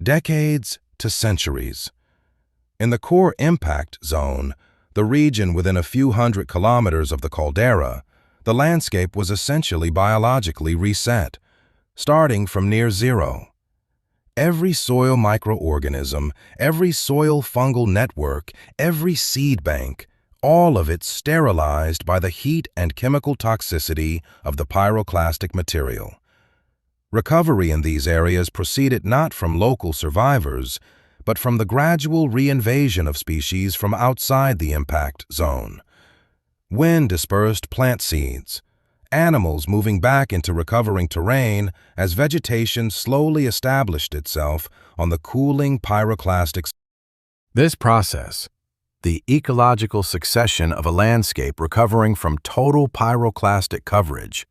A: Decades to centuries. In the core impact zone, the region within a few hundred kilometers of the caldera, the landscape was essentially biologically reset, starting from near zero. Every soil microorganism, every soil fungal network, every seed bank, all of it sterilized by the heat and chemical toxicity of the pyroclastic material. Recovery in these areas proceeded not from local survivors, but from the gradual reinvasion of species from outside the impact zone. Wind dispersed plant seeds, animals moving back into recovering terrain as vegetation slowly established itself on the cooling pyroclastic. This process, the ecological succession of a landscape recovering from total pyroclastic coverage,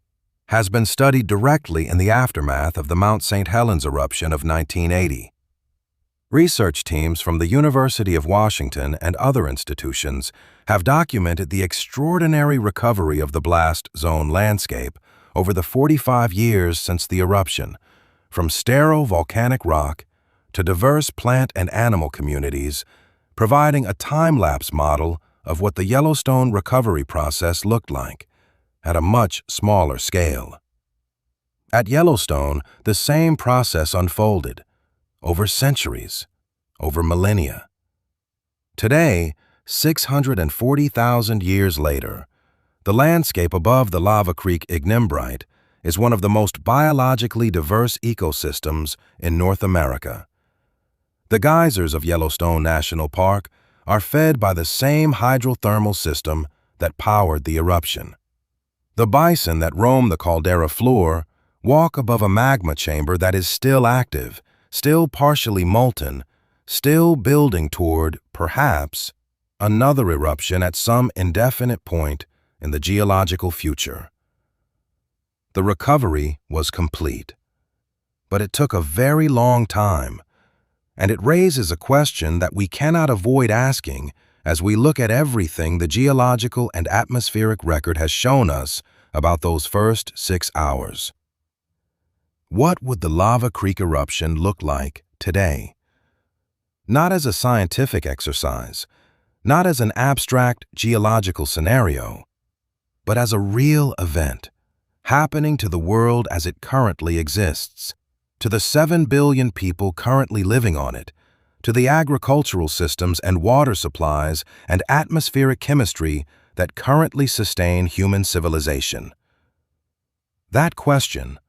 A: has been studied directly in the aftermath of the Mount St. Helens eruption of 1980. Research teams from the University of Washington and other institutions have documented the extraordinary recovery of the blast zone landscape over the 45 years since the eruption, from sterile volcanic rock to diverse plant and animal communities, providing a time-lapse model of what the Yellowstone recovery process looked like at a much smaller scale. At Yellowstone, the same process unfolded over centuries, over millennia. Today, 640,000 years later, the landscape above the Lava Creek ignimbrite is one of the most biologically diverse ecosystems in North America. The geysers of Yellowstone National Park are fed by the same hydrothermal system that powered the eruption. The bison that roam the caldera floor walk above a magma chamber that is still active, still partially molten, still building toward, perhaps, another eruption at some indefinite point in the geological future. The recovery was complete, but it took a very long time, and it raises a question that we cannot avoid asking as we look at everything the geological and atmospheric record has shown us about those first 6 hours. What would the Lava Creek eruption look like today? Not as a scientific exercise, not as an abstract geological scenario, but as a real event happening to the world as it currently exists, to the 7 billion people currently living on it, to the agricultural systems and water supplies and atmospheric chemistry that currently sustain human civilization. That question,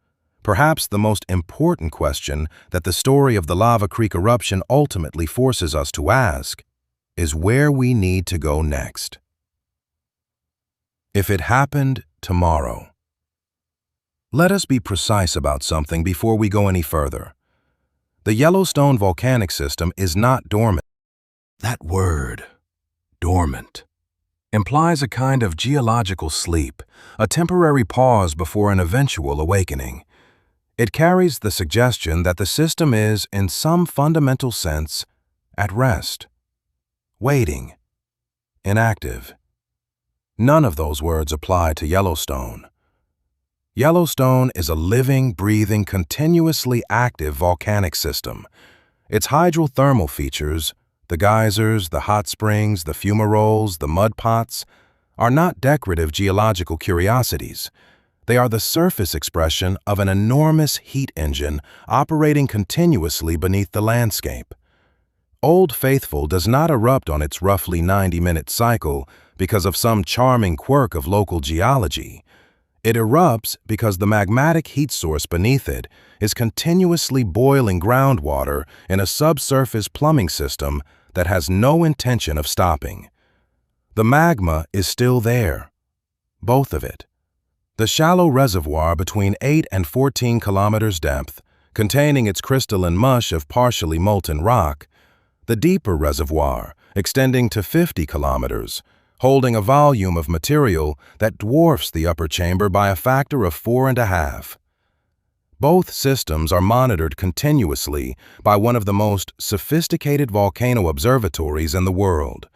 A: perhaps the most important question that the story of the Lava Creek eruption ultimately forces us to ask, is where we need to go next. If it happened tomorrow. Let us be precise about something before we go any further. The Yellowstone volcanic system is not dormant. That word, dormant, implies a kind of geological sleep, a temporary pause before an eventual awakening. It carries the suggestion that the system is, in some fundamental sense, at rest, waiting, inactive. None of those words apply to Yellowstone. Yellowstone is a living, breathing, continuously active volcanic system. Its hydrothermal features, the geysers, the hot springs, the fumaroles, the mud pots, are not decorative geological curiosities. They are the surface expression of an enormous heat engine operating continuously beneath the landscape. Old Faithful does not erupt on its roughly 90-minute cycle because of some charming quirk of local geology. It erupts because the magmatic heat source beneath it is continuously boiling groundwater in a subsurface plumbing system that has no intention of stopping. The magma is still there, both of it. The shallow reservoir between 8 and 14 kilometers depth, containing its crystalline mush of partially molten rock, the deeper reservoir, extending to 50 kilometers, holding a volume of material that dwarfs the upper chamber by a factor of 4.5. Both systems are monitored continuously by one of the most sophisticated volcano observatories in the world,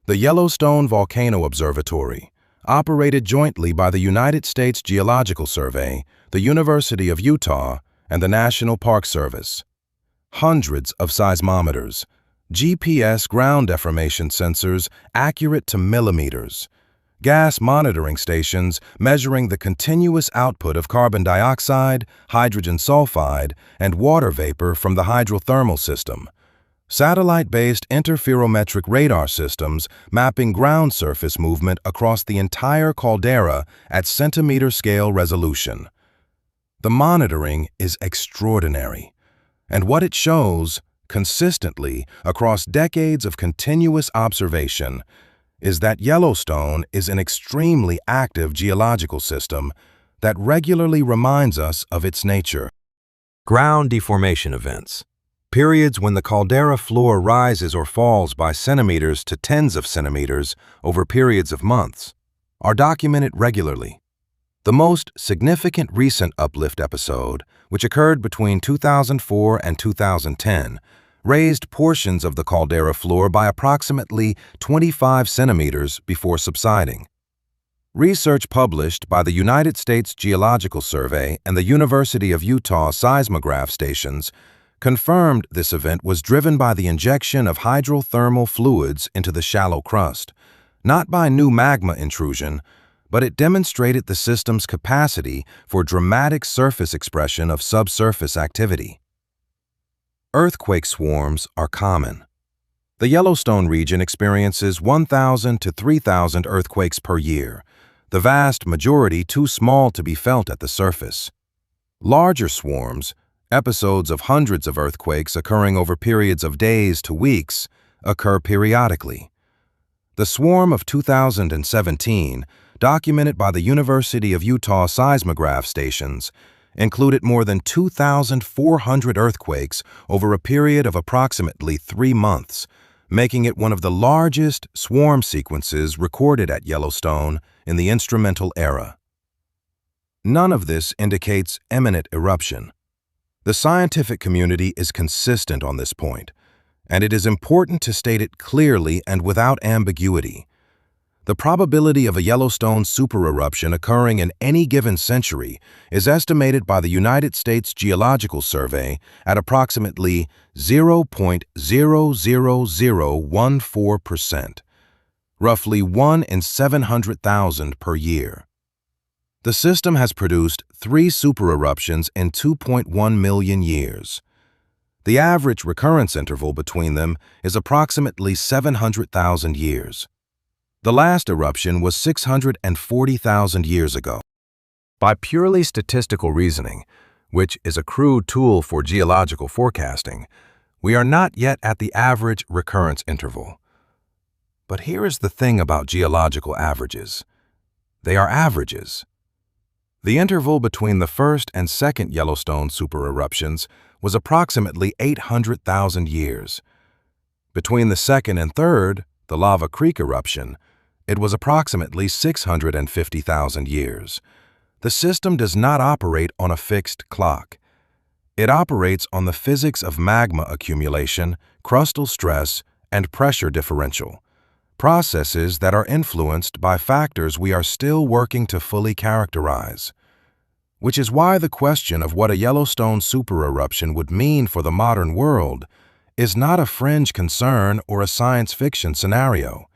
A: the Yellowstone Volcano Observatory, operated jointly by the United States Geological Survey, the University of Utah, and the National Park Service. Hundreds of seismometers, GPS ground deformation sensors accurate to millimeters, gas monitoring stations measuring the continuous output of carbon dioxide, hydrogen sulfide, and water vapor from the hydrothermal system, satellite-based interferometric radar systems mapping ground surface movement across the entire caldera at centimeter-scale resolution. The monitoring is extraordinary, and what it shows consistently across decades of continuous observation is that Yellowstone is an extremely active geological system that regularly reminds us of its nature. Ground deformation events,
B: Periods when the caldera floor rises or falls by centimeters to tens of centimeters over periods of months, are documented regularly. The most significant recent uplift episode, which occurred between 2004 and 2010, raised portions of the caldera floor by approximately 25 centimeters before subsiding. Research published by the United States Geological Survey and the University of Utah seismograph stations confirmed this event was driven by the injection of hydrothermal fluids into the shallow crust, not by new magma intrusion, but it demonstrated the system's capacity for dramatic surface expression of subsurface activity. Earthquake swarms are common. The Yellowstone region experiences 1,000 to 3,000 earthquakes per year, the vast majority too small to be felt at the surface. Larger swarms, episodes of hundreds of earthquakes occurring over periods of days to weeks, occur periodically. The swarm of 2017, documented by the University of Utah seismograph stations, included more than 2,400 earthquakes over a period of approximately 3 months, making it one of the largest swarm sequences recorded at Yellowstone in the instrumental era. None of this indicates imminent eruption. The scientific community is consistent on this point, and it is important to state it clearly and without ambiguity. The probability of a Yellowstone supereruption occurring in any given century is estimated by the United States Geological Survey at approximately 0.00014%, roughly 1 in 700,000 per year. The system has produced 3 supereruptions in 2.1 million years. The average recurrence interval between them is approximately 700,000 years. The last eruption was 640,000 years ago. By purely statistical reasoning, which is a crude tool for geological forecasting, we are not yet at the average recurrence interval. But here is the thing about geological averages. They are averages. The interval between the first and second Yellowstone supereruptions was approximately 800,000 years. Between the second and third, the Lava Creek eruption, it was approximately 650,000 years. The system does not operate on a fixed clock. It operates on the physics of magma accumulation, crustal stress, and pressure differential, processes that are influenced by factors we are still working to fully characterize. Which is why the question of what a Yellowstone supereruption would mean for the modern world is not a fringe concern or a science fiction scenario.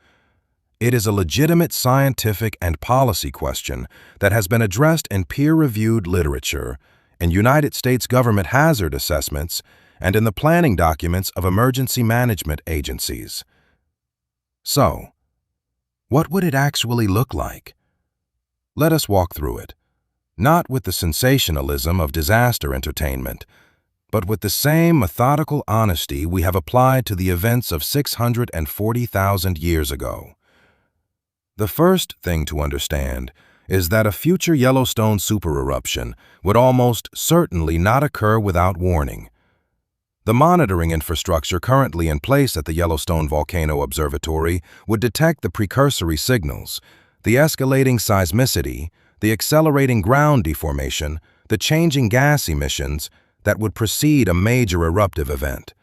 B: It is a legitimate scientific and policy question that has been addressed in peer-reviewed literature, in United States government hazard assessments, and in the planning documents of emergency management agencies. So, what would it actually look like? Let us walk through it, not with the sensationalism of disaster entertainment, but with the same methodical honesty we have applied to the events of 640,000 years ago. The first thing to understand is that a future Yellowstone supereruption would almost certainly not occur without warning. The monitoring infrastructure currently in place at the Yellowstone Volcano Observatory would detect the precursory signals, the escalating seismicity, the accelerating ground deformation, the changing gas emissions that would precede a major eruptive event.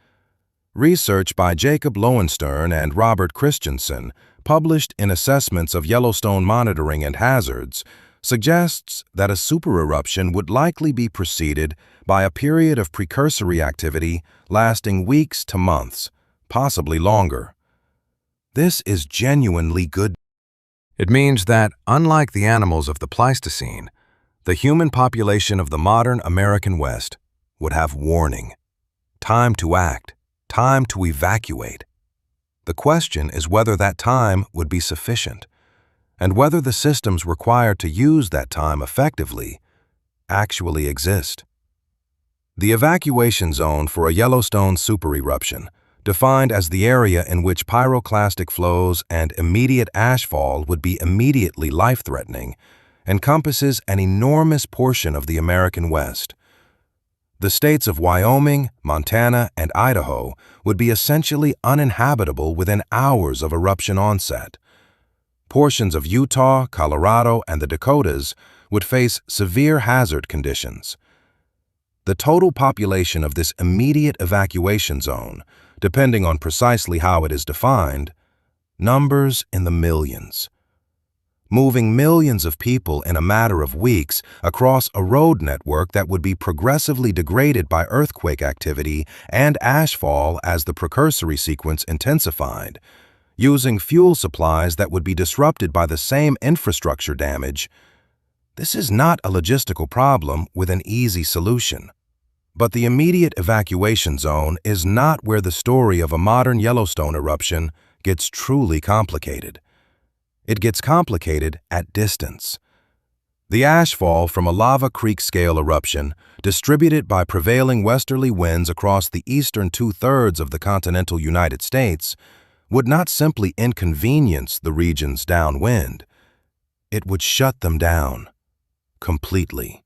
B: Research by Jacob Lowenstern and Robert Christensen, published in Assessments of Yellowstone Monitoring and Hazards, suggests that a supereruption would likely be preceded by a period of precursory activity lasting weeks to months, possibly longer. This is genuinely good. It means that, unlike the animals of the Pleistocene, the human population of the modern American West would have warning, time to act, time to evacuate. The question is whether that time would be sufficient, and whether the systems required to use that time effectively actually exist. The evacuation zone for a Yellowstone supereruption, defined as the area in which pyroclastic flows and immediate ashfall would be immediately life-threatening, encompasses an enormous portion of the American West.
A: The states of Wyoming, Montana, and Idaho would be essentially uninhabitable within hours of eruption onset. Portions of Utah, Colorado, and the Dakotas would face severe hazard conditions. The total population of this immediate evacuation zone, depending on precisely how it is defined, numbers in the millions. Moving millions of people in a matter of weeks across a road network that would be progressively degraded by earthquake activity and ashfall as the precursory sequence intensified, using fuel supplies that would be disrupted by the same infrastructure damage. This is not a logistical problem with an easy solution. But the immediate evacuation zone is not where the story of a modern Yellowstone eruption gets truly complicated. It gets complicated at distance. The ashfall from a Lava Creek-scale eruption, distributed by prevailing westerly winds across the eastern two-thirds of the continental United States, would not simply inconvenience the regions downwind. It would shut them down completely.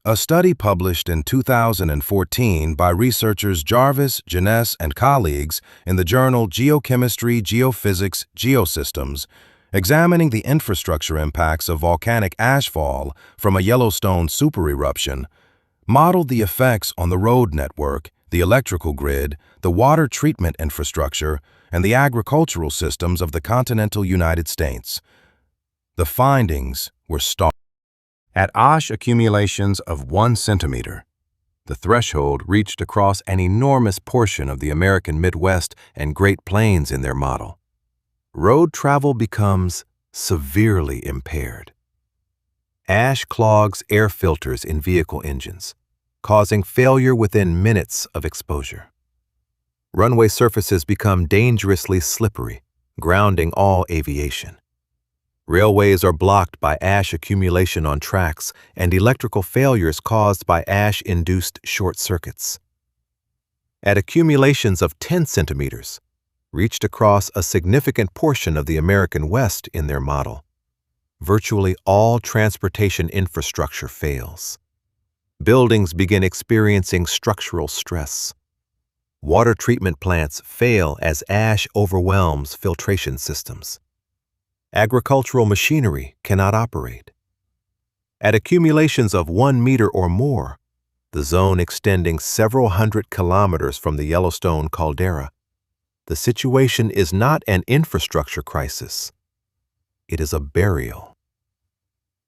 A: A study published in 2014 by researchers Jarvis, Jeunesse, and colleagues in the journal Geochemistry, Geophysics, Geosystems, examining the infrastructure impacts of volcanic ashfall from a Yellowstone supereruption, modeled the effects on the road network, the electrical grid, the water treatment infrastructure, and the agricultural systems of the continental United States. The findings were stark. At ash accumulations of 1 centimeter, the threshold reached across an enormous portion of the American Midwest and Great Plains in their model. Road travel becomes severely impaired. Ash clogs air filters in vehicle engines, causing failure within minutes of exposure. Runway surfaces become dangerously slippery, grounding all aviation. Railways are blocked by ash accumulation on tracks and electrical failures caused by ash-induced short circuits. At accumulations of 10 centimeters, reached across a significant portion of the American West in their model, virtually all transportation infrastructure fails. Buildings begin experiencing structural stress. Water treatment plants fail as ash overwhelms filtration systems. Agricultural machinery cannot operate. At accumulations of 1 meter or more, the zone extending several hundred kilometers from the Yellowstone caldera, the situation is not an infrastructure crisis. It is a burial.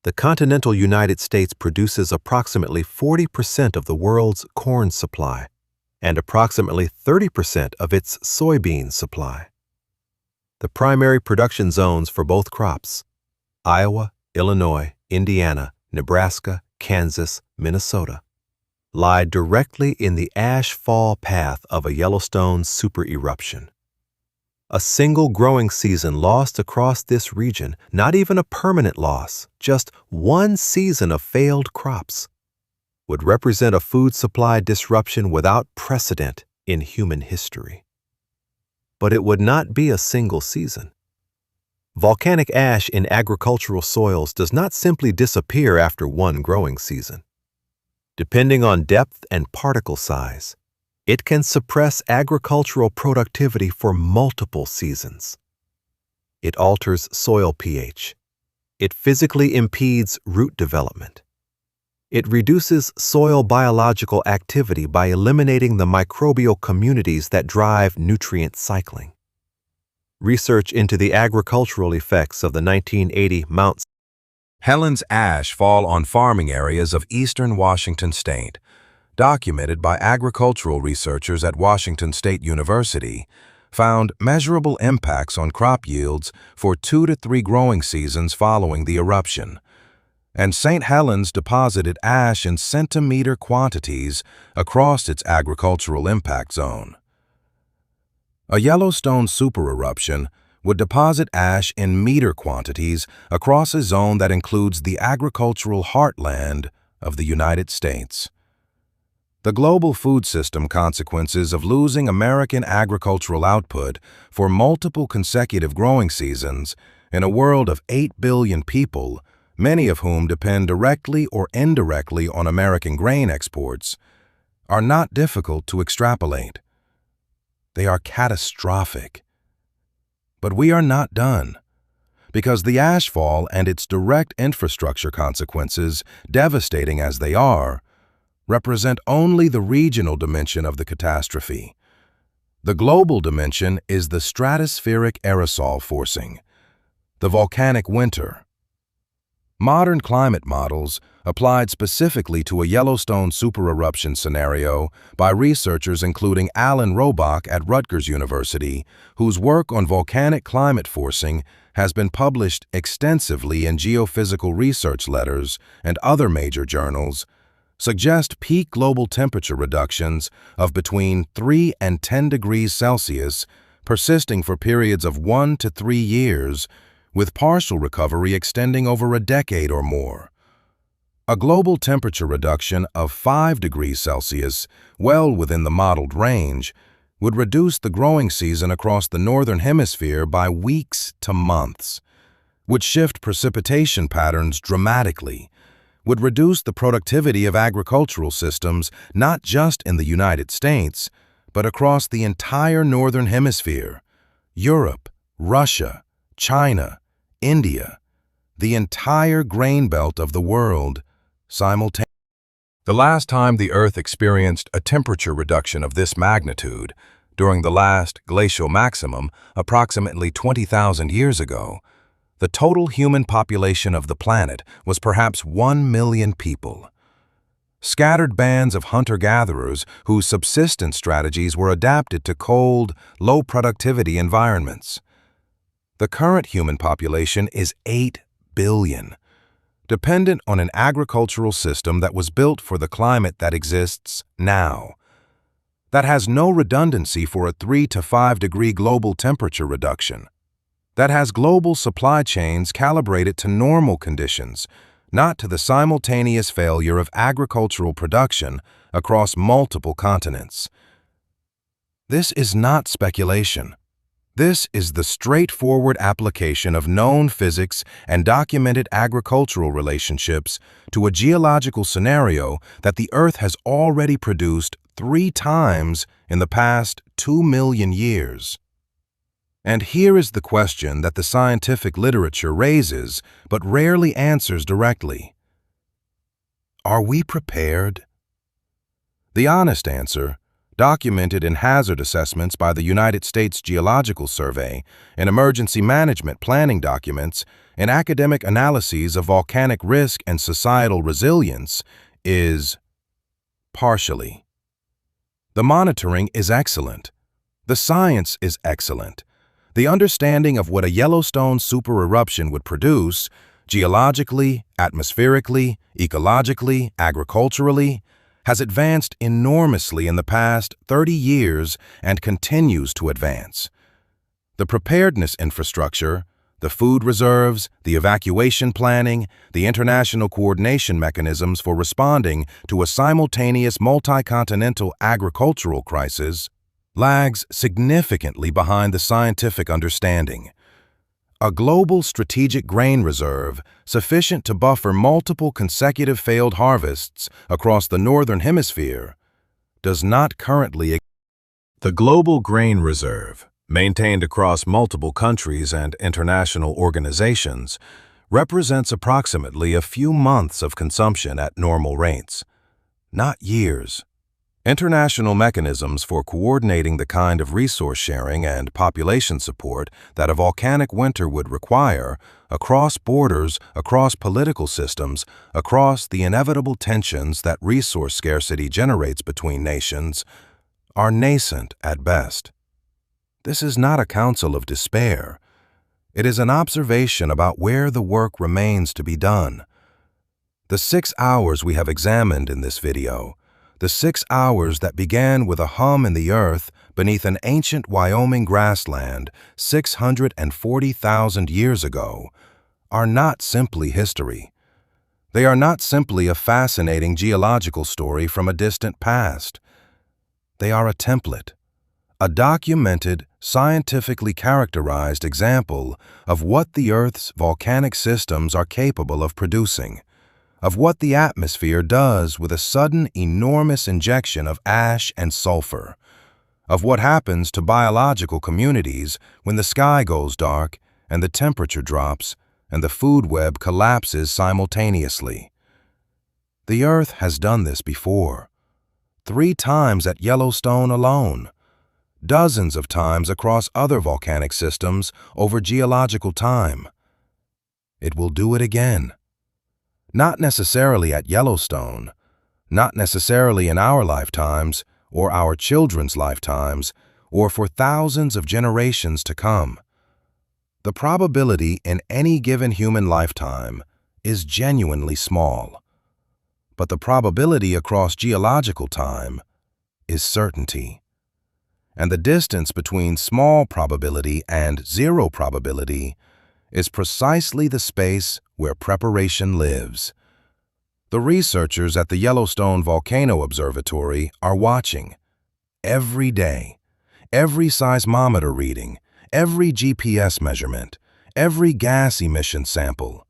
A: The continental United States produces approximately 40% of the world's corn supply and approximately 30% of its soybean supply. The primary production zones for both crops, Iowa, Illinois, Indiana, Nebraska, Kansas, Minnesota, lie directly in the ash fall path of a Yellowstone supereruption. A single growing season lost across this region, not even a permanent loss, just one season of failed crops, would represent a food supply disruption without precedent in human history. But it would not be a single season. Volcanic ash in agricultural soils does not simply disappear after one growing season. Depending on depth and particle size, it can suppress agricultural productivity for multiple seasons. It alters soil pH. It physically impedes root development. It reduces soil biological activity by eliminating the microbial communities that drive nutrient cycling. Research into the agricultural effects of the 1980 Mount Helens ash fall on farming areas of eastern Washington state, documented by agricultural researchers at Washington State University, found measurable impacts on crop yields for 2 to 3 growing seasons following the eruption. And St. Helens deposited ash in centimeter quantities across its agricultural impact zone. A Yellowstone supereruption would deposit ash in meter quantities across a zone that includes the agricultural heartland of the United States. The global food system consequences of losing American agricultural output for multiple consecutive growing seasons in a world of 8 billion people, many of whom depend directly or indirectly on American grain exports,
B: are not difficult to extrapolate. They are catastrophic. But we are not done, because the ashfall and its direct infrastructure consequences, devastating as they are, represent only the regional dimension of the catastrophe. The global dimension is the stratospheric aerosol forcing, the volcanic winter. Modern climate models, applied specifically to a Yellowstone supereruption scenario by researchers including Alan Robach at Rutgers University, whose work on volcanic climate forcing has been published extensively in geophysical research letters and other major journals, suggest peak global temperature reductions of between 3 and 10 degrees Celsius persisting for periods of 1 to 3 years, with partial recovery extending over a decade or more. A global temperature reduction of 5 degrees Celsius, well within the modeled range, would reduce the growing season across the northern hemisphere by weeks to months, would shift precipitation patterns dramatically, would reduce the productivity of agricultural systems not just in the United States, but across the entire northern hemisphere, Europe, Russia, China, India, the entire grain belt of the world, simultaneously. The last time the Earth experienced a temperature reduction of this magnitude, during the last glacial maximum approximately 20,000 years ago, the total human population of the planet was perhaps 1 million people. Scattered bands of hunter-gatherers whose subsistence strategies were adapted to cold, low-productivity environments. The current human population is 8 billion, dependent on an agricultural system that was built for the climate that exists now, that has no redundancy for a 3 to 5 degree global temperature reduction, that has global supply chains calibrated to normal conditions, not to the simultaneous failure of agricultural production across multiple continents. This is not speculation. This is the straightforward application of known physics and documented agricultural relationships to a geological scenario that the Earth has already produced 3 times in the past 2 million years. And here is the question that the scientific literature raises but rarely answers directly. Are we prepared? The honest answer, documented in hazard assessments by the United States Geological Survey, in emergency management planning documents, in academic analyses of volcanic risk and societal resilience, is partially. The monitoring is excellent. The science is excellent. The understanding of what a Yellowstone supereruption would produce, geologically, atmospherically, ecologically, agriculturally, has advanced enormously in the past 30 years and continues to advance. The preparedness infrastructure, the food reserves, the evacuation planning, the international coordination mechanisms for responding to a simultaneous multi-continental agricultural crisis, lags significantly behind the scientific understanding. A global strategic grain reserve sufficient to buffer multiple consecutive failed harvests across the northern hemisphere does not currently exist. The global grain reserve, maintained across multiple countries and international organizations, represents approximately a few months of consumption at normal rates, not years. International mechanisms for coordinating the kind of resource sharing and population support that a volcanic winter would require, across borders, across political systems, across the inevitable tensions that resource scarcity generates between nations, are nascent at best. This is not a counsel of despair. It is an observation about where the work remains to be done. The 6 hours we have examined in this video, the 6 hours that began with a hum in the earth beneath an ancient Wyoming grassland 640,000 years ago, are not simply history. They are not simply a fascinating geological story from a distant past. They are a template, a documented, scientifically characterized example of what the Earth's volcanic systems are capable of producing,
A: of what the atmosphere does with a sudden enormous injection of ash and sulfur, of what happens to biological communities when the sky goes dark and the temperature drops and the food web collapses simultaneously. The Earth has done this before, 3 times at Yellowstone alone, dozens of times across other volcanic systems over geological time. It will do it again. Not necessarily at Yellowstone, not necessarily in our lifetimes or our children's lifetimes, or for thousands of generations to come. The probability in any given human lifetime is genuinely small, but the probability across geological time is certainty. And the distance between small probability and zero probability is precisely the space where preparation lives. The researchers at the Yellowstone Volcano Observatory are watching every day, every seismometer reading, every GPS measurement, every gas emission sample.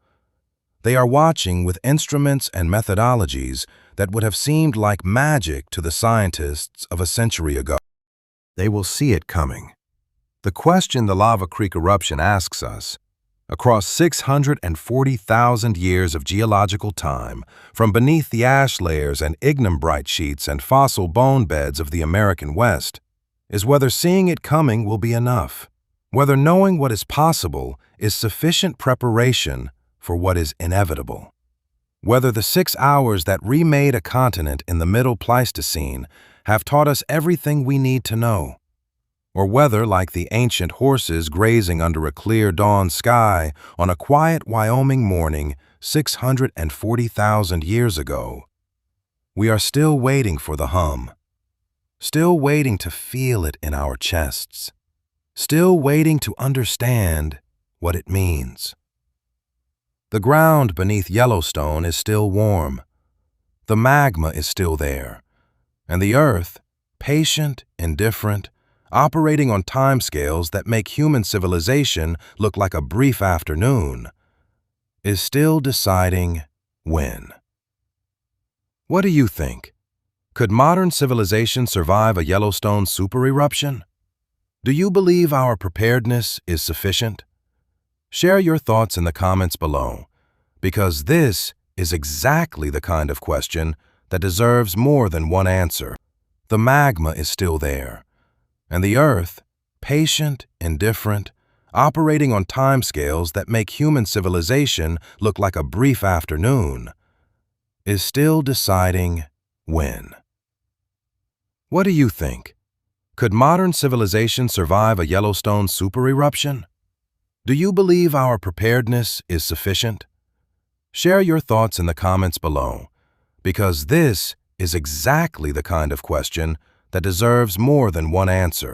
A: They are watching with instruments and methodologies that would have seemed like magic to the scientists of a century ago. They will see it coming. The question the Lava Creek eruption asks us, across 640,000 years of geological time, from beneath the ash layers and ignimbrite sheets and fossil bone beds of the American West, is whether seeing it coming will be enough, whether knowing what is possible is sufficient preparation for what is inevitable, whether the 6 hours that remade a continent in the middle Pleistocene have taught us everything we need to know, or whether, like the ancient horses grazing under a clear dawn sky on a quiet Wyoming morning 640,000 years ago, we are still waiting for the hum, still waiting to feel it in our chests, still waiting to understand what it means. The ground beneath Yellowstone is still warm, the magma is still there, and the Earth, patient, indifferent, operating on timescales that make human civilization look like a brief afternoon, is still deciding when. What do you think? Could modern civilization survive a Yellowstone supereruption? Do you believe our preparedness is sufficient? Share your thoughts in the comments below, because this is exactly the kind of question that deserves more than one answer. The magma is still there, and the Earth, patient, indifferent, operating on timescales that make human civilization look like a brief afternoon, is still deciding when. What do you think? Could modern civilization survive a Yellowstone supereruption? Do you believe our preparedness is sufficient? Share your thoughts in the comments below, because this is exactly the kind of question that deserves more than one answer.